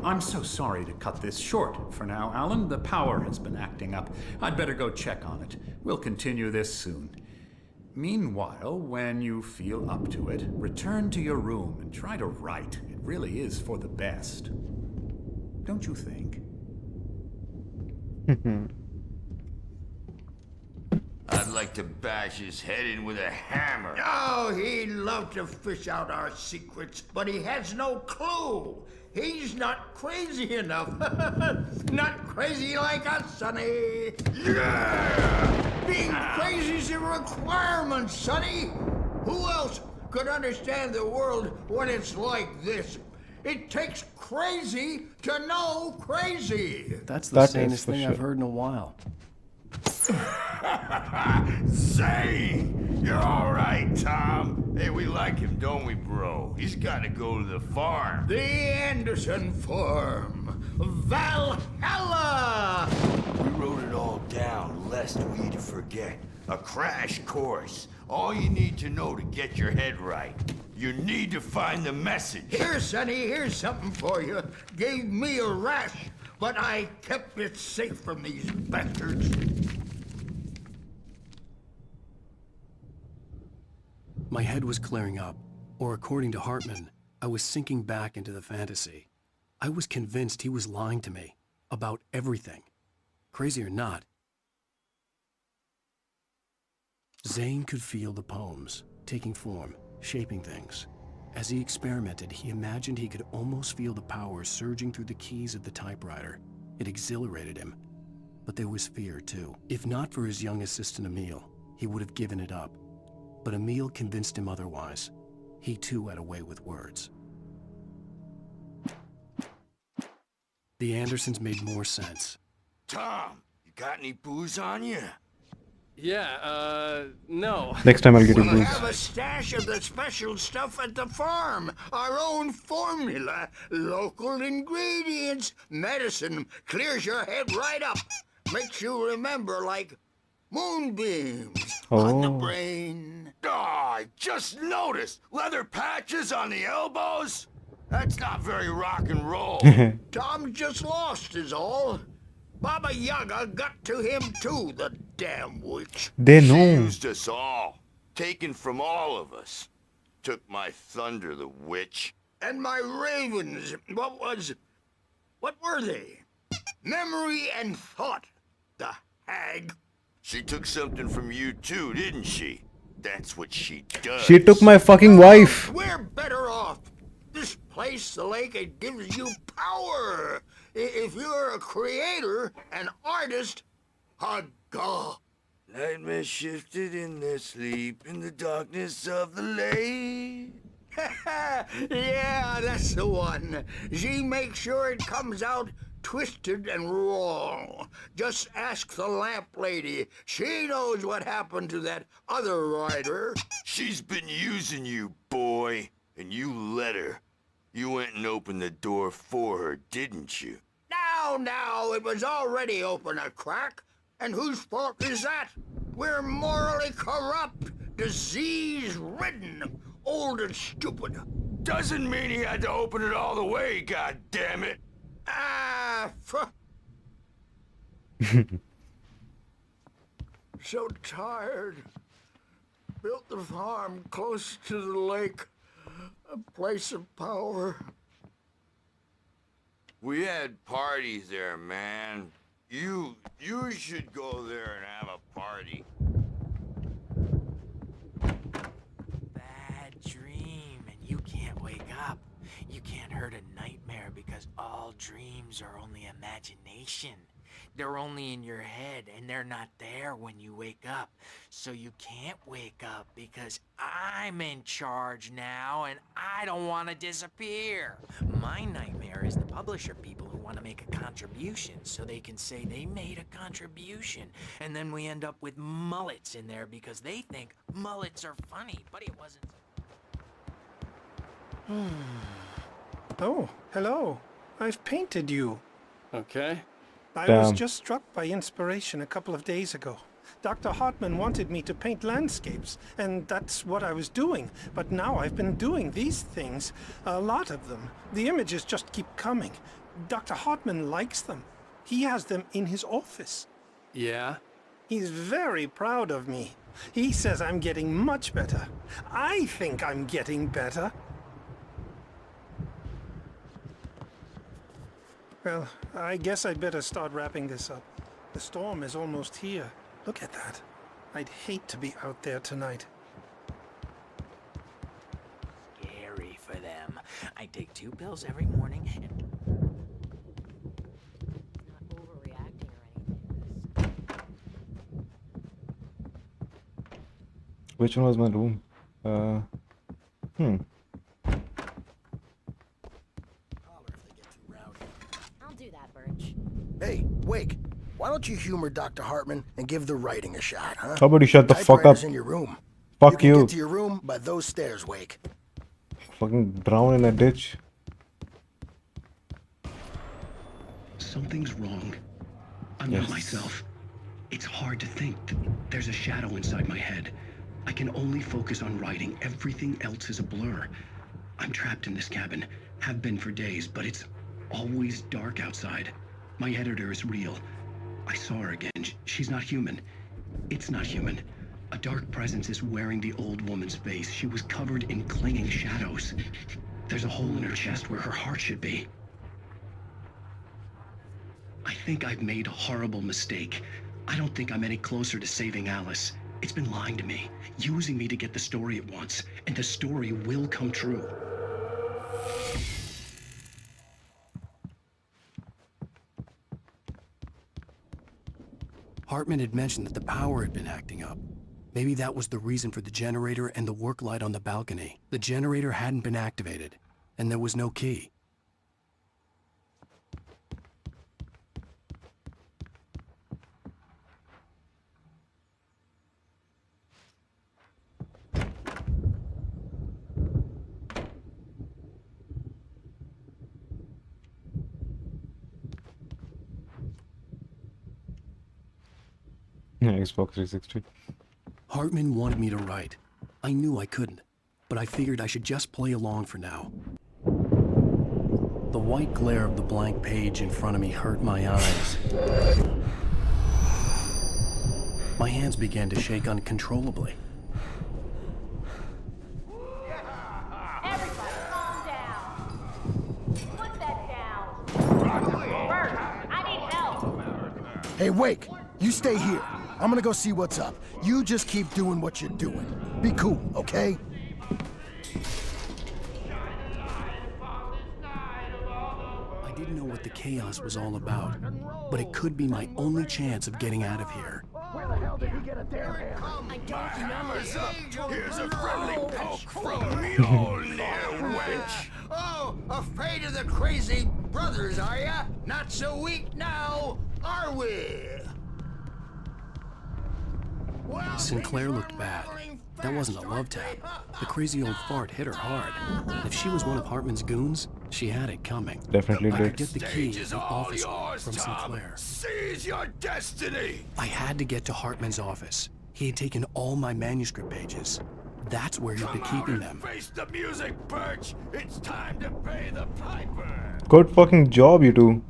I'm so sorry to cut this short for now, Alan. The power has been acting up. I'd better go check on it. We'll continue this soon. Meanwhile, when you feel up to it, return to your room and try to write. It really is for the best. Don't you think? I've like to bash his head in with a hammer. Oh, he'd love to fish out our secrets, but he has no clue. He's not crazy enough. Not crazy like us, Sonny. Yeah! Being crazy's a requirement, Sonny. Who else could understand the world when it's like this? It takes crazy to know crazy. That's the That is sanest for thing sure. I've heard in a while. Zane! You're all right, Tom. Hey, we like him, don't we, bro? He's got to go to the farm. The Anderson Farm. Valhalla! We wrote it all down, lest we'd forget. A crash course. All you need to know to get your head right. You need to find the message. Here, Sonny, here's something for you. Gave me a rash, but I kept it safe from these bastards. My head was clearing up, or according to Hartman, I was sinking back into the fantasy. I was convinced he was lying to me about everything. Crazy or not, Zane could feel the poems taking form, shaping things. As he experimented, he imagined he could almost feel the power surging through the keys of the typewriter. It exhilarated him. But there was fear, too. If not for his young assistant Emil, he would have given it up. But Emil convinced him otherwise. He too had a way with words. The Andersons made more sense. Tom, you got any booze on you? Yeah, no. Next time I'll get you We'll booze. have a stash of the special stuff at the farm. Our own formula. Local ingredients. Medicine clears your head right up. Makes you remember like moonbeams on the brain. Oh, I just noticed. Leather patches on the elbows? That's not very rock and roll. Tom just lost is all. Baba Yaga got to him too, the damn witch. They She know. used us all. Taken from all of us. Took my thunder, the witch. And my ravens, what were they? Memory and thought, the hag. She took something from you too, didn't she? That's what she does. She took my fucking wife. We're better off. This place, the lake, it gives you power. If you're a creator, an artist, a god. Nightmare shifted in their sleep in the darkness of the lake. Yeah, that's the one. She makes sure it comes out twisted and wrong. Just ask the lamp lady. She knows what happened to that other rider. She's been using you, boy, and you let her. You went and opened the door for her, didn't you? Now, it was already open a crack. And whose fault is that? We're morally corrupt, disease-ridden, old and stupid. Doesn't mean he had to open it all the way, goddammit. So tired. Built the farm close to the lake. A place of power. We had parties there, man. You should go there and have a party. Bad dream, and you can't wake up. You can't hurt a nightmare because all dreams are only imagination. They're only in your head, and they're not there when you wake up. So you can't wake up because I'm in charge now, and I don't want to disappear. My nightmare is the publisher people who want to make a contribution so they can say they made a contribution. And then we end up with mullets in there because they think mullets are funny, but it wasn't. Oh, hello. I've painted you. Okay. I was just struck by inspiration a couple of days ago. Dr. Hartman wanted me to paint landscapes, and that's what I was doing. But now I've been doing these things, a lot of them. The images just keep coming. Dr. Hartman likes them. He has them in his office. Yeah? He's very proud of me. He says I'm getting much better. I think I'm getting better. Well, I guess I'd better start wrapping this up. The storm is almost here. Look at that. I'd hate to be out there tonight. Scary for them. I take 2 pills every morning and... Not overreacting or anything. Which one was my room? I'll do that, Birch. Hey, Wake. Why don't you humor Dr. Hartman and give the writing a shot, huh? How about you shut the fuck up? Typewriter's in your room. Fuck You you. can get to your room by those stairs, Wake. Fucking drown in a ditch. Something's wrong. I'm Yes. not myself. It's hard to think. There's a shadow inside my head. I can only focus on writing. Everything else is a blur. I'm trapped in this cabin. Have been for days, but it's always dark outside. My editor is real. I saw her again. She's not human. It's not human. A dark presence is wearing the old woman's face. She was covered in clinging shadows. There's a hole in her chest where her heart should be. I think I've made a horrible mistake. I don't think I'm any closer to saving Alice. It's been lying to me, using me to get the story it wants, and the story will come true. Hartman had mentioned that the power had been acting up. Maybe that was the reason for the generator and the work light on the balcony. The generator hadn't been activated, and there was no key. Yeah, Xbox 360. Hartman wanted me to write. I knew I couldn't, but I figured I should just play along for now. The white glare of the blank page in front of me hurt my eyes. My hands began to shake uncontrollably. Everybody, calm down. Put that down. Bert, I need help. Hey, Wake. You stay here. I'm gonna go see what's up. You just keep doing what you're doing. Be cool, okay? I didn't know what the chaos was all about, but it could be my only chance of getting out of here. Where the hell did he get a damn hand? I don't remember. Here's a friendly poke from Mjolnir, wench. Oh, afraid of the crazy brothers, are ya? Not so weak now, are we? Well, Sinclair looked bad. That wasn't a love tap. The crazy old fart hit her hard. If she was one of Hartman's goons, she had it coming. Definitely I did. could get the key Stage is to the all office yours, from Tom. Sinclair. Seize your destiny. I had to get to Hartman's office. He had taken all my manuscript pages. That's where he'd been keeping them. Face the music, Birch. It's time to pay the piper. Good fucking job, you two.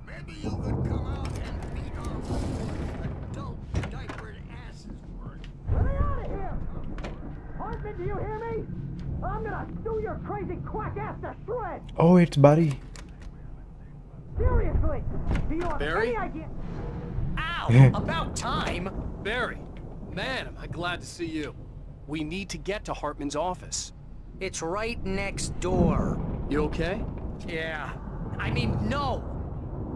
Maybe you could come out and beat off adult diapered asses work. Let me out of here! Hartman, do you hear me? I'm gonna sue your crazy quack ass to shreds! Oh, it's Barry. Seriously! Do you have Barry? any idea? Ow! About time! Barry, man, am I glad to see you. We need to get to Hartman's office. It's right next door. You okay? Yeah. I mean, no!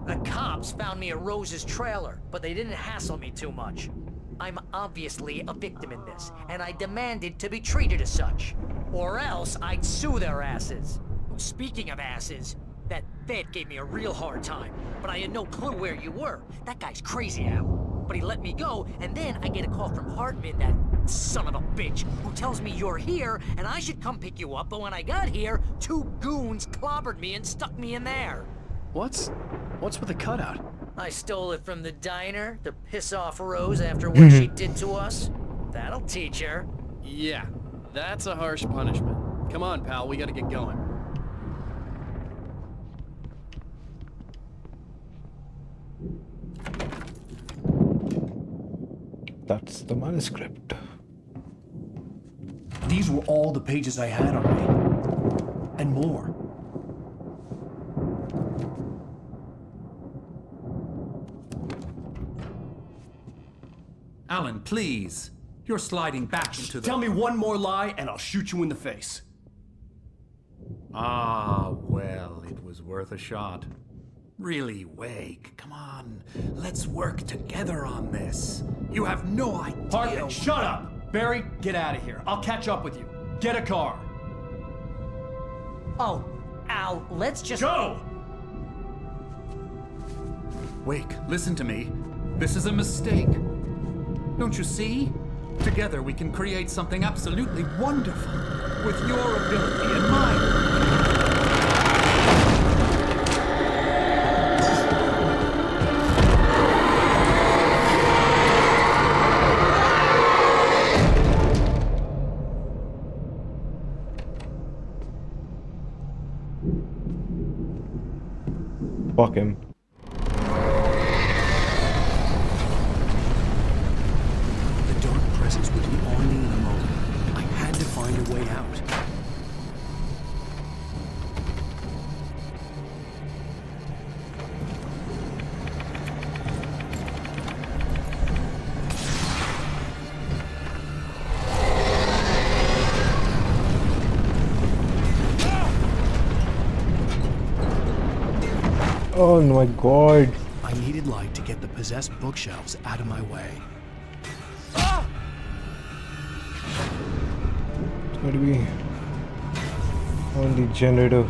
The cops found me at Rose's trailer, but they didn't hassle me too much. I'm obviously a victim in this, and I demanded to be treated as such. Or else I'd sue their asses. Speaking of asses, that Fed gave me a real hard time, but I had no clue where you were. That guy's crazy, Al. But he let me go, and then I get a call from Hartman, that son of a bitch, who tells me you're here, and I should come pick you up, but when I got here, 2 goons clobbered me and stuck me in there. What's with the cutout? I stole it from the diner to piss off Rose after what she did to us. That'll teach her. Yeah, that's a harsh punishment. Come on, pal, we gotta get going. That's the manuscript. These were all the pages I had on me. And more. Alan, please. You're sliding back into the... Tell me one more lie and I'll shoot you in the face. Ah, well, it was worth a shot. Really, Wake, come on. Let's work together on this. You have no idea... Hartman, shut up! Barry, get out of here. I'll catch up with you. Get a car. Oh, Al, let's just... Go! Wake, listen to me. This is a mistake. Don't you see? Together we can create something absolutely wonderful. With your ability and mine. Fuck him. The dark presence would be on me in a moment. I had to find a way out. Oh my god. I needed light to get the possessed bookshelves out of my way. It's going to be on the generator.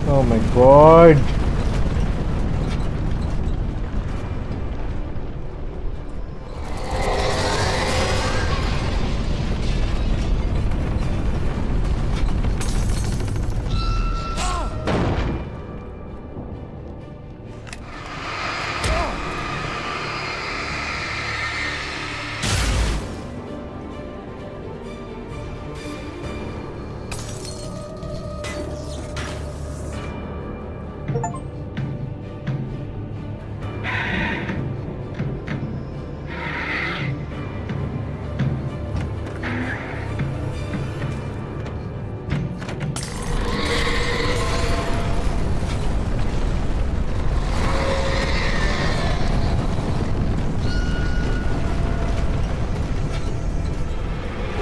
Oh my god.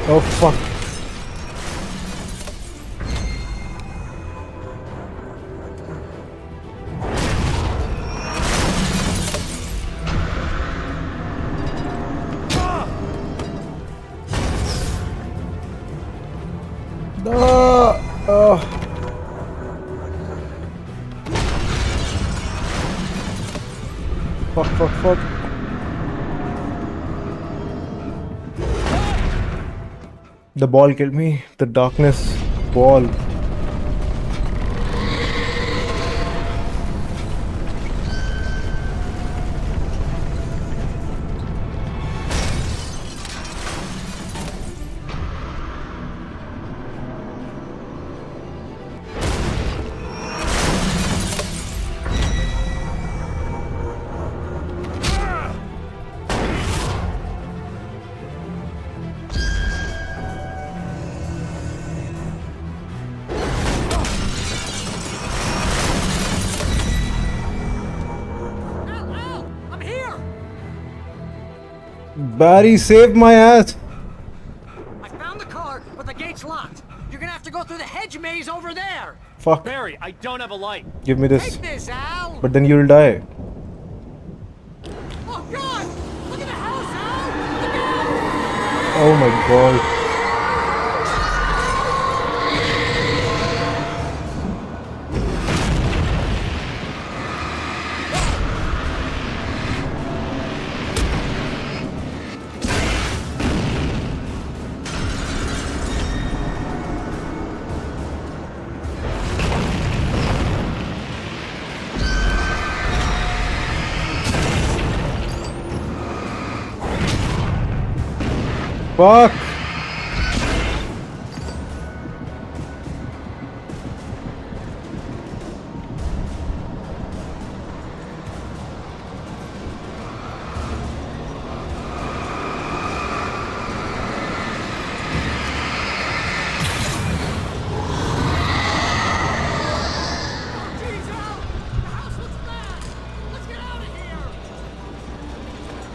Oh fuck. No! Oh. Fuck, fuck, fuck. The ball killed me. The darkness ball. Barry saved my ass. I found the car, but the gate's locked. You're gonna have to go through the hedge maze over there. Fuck. Barry, I don't have a light. Give me this. Take this, Al. But then you'll die. Oh God! Look at the house, Al. Look out! Oh my god. Fuck!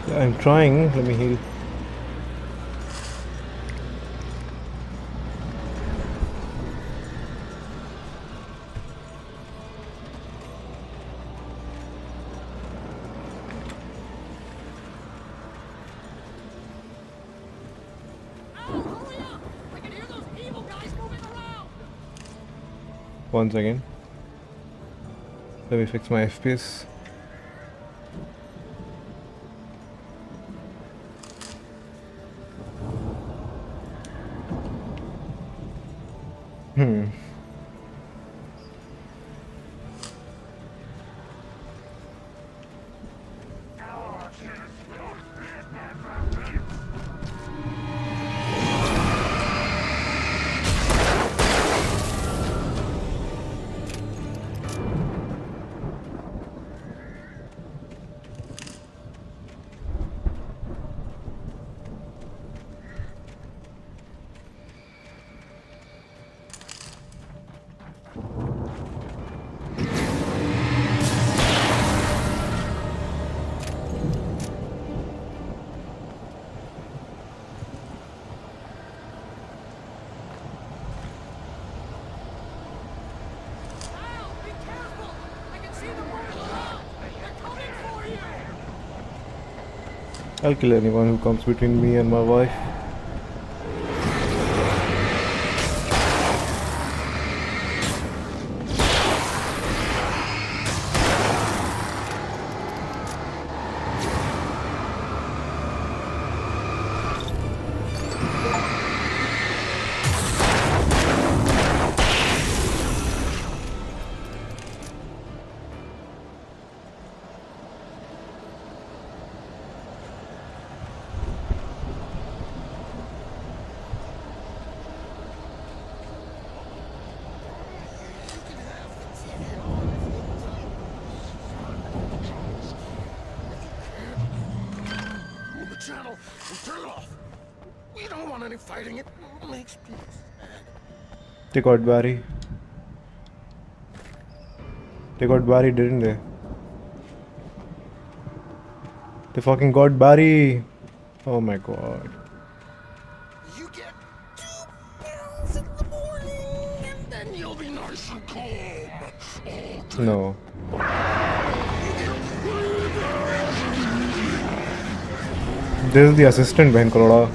Yeah, I'm trying. Let me heal. Once again. Let me fix my FPS. I'll kill anyone who comes between me and my wife. Channel and turn it off. We don't want any fighting. It makes people sad. They got Barry. They got Barry, didn't they? They fucking got Barry. Oh my god. You get 2 pills in the morning and then you'll be nice and calm. No. This is the assistant, Behan Karoda.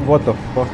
What the fuck?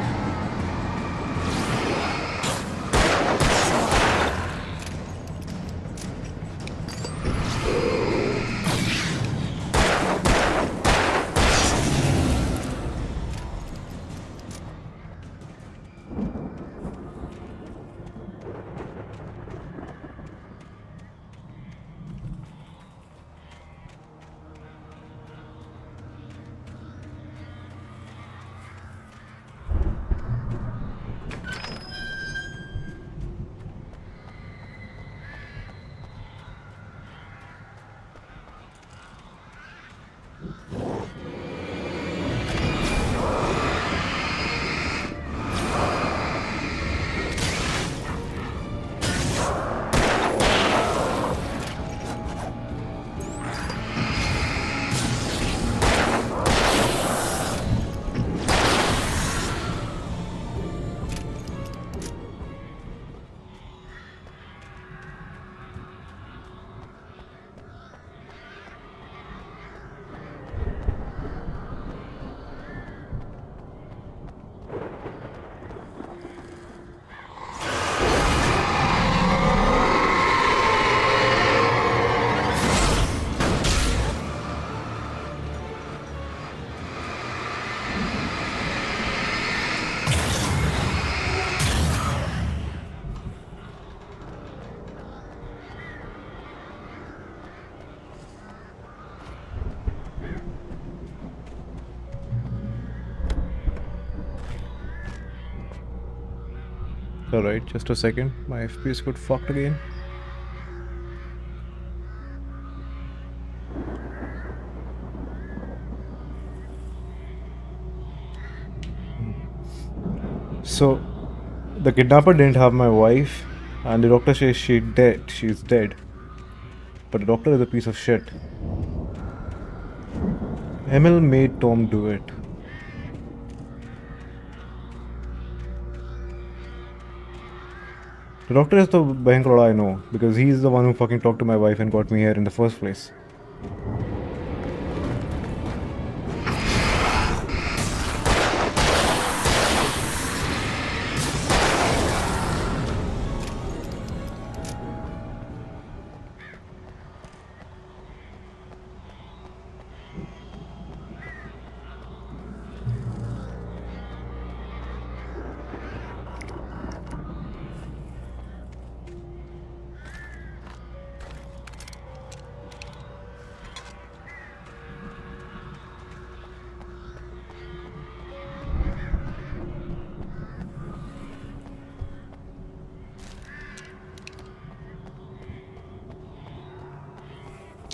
Alright, just a second. My FPS got fucked again. So, the kidnapper didn't have my wife, and the doctor says she's dead. But the doctor is a piece of shit. Emil made Tom do it. The doctor is the Bahankroda I know, because he's the one who fucking talked to my wife and got me here in the first place.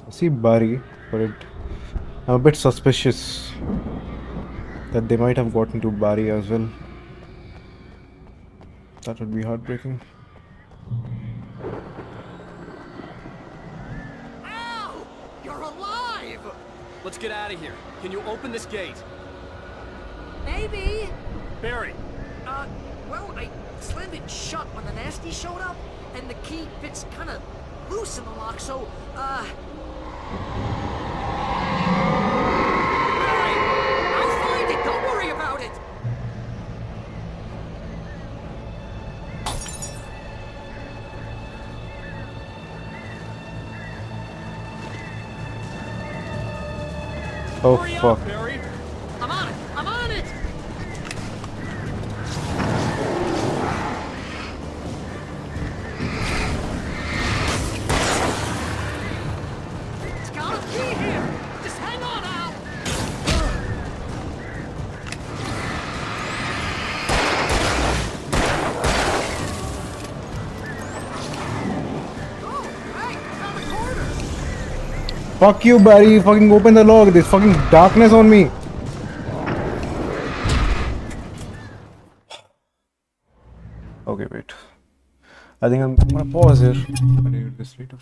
I see Barry, but I'm a bit suspicious that they might have gotten to Barry as well. That would be heartbreaking. Ow! You're alive! Let's get out of here. Can you open this gate? Maybe. Barry! Well, I slammed it shut when the nasty showed up, and the key fits kind of loose in the lock, so, Barry! I'll find it! Don't worry about it! Oh, Hurry fuck. up, Barry! I'm on it! I'm on it! It's got a key here! Just hang on, Al! Oh, hey, found the corner! Fuck you, Barry. Fucking open the lock. There's fucking darkness on me. Okay, wait. I think I'm gonna pause here. I'll do this later.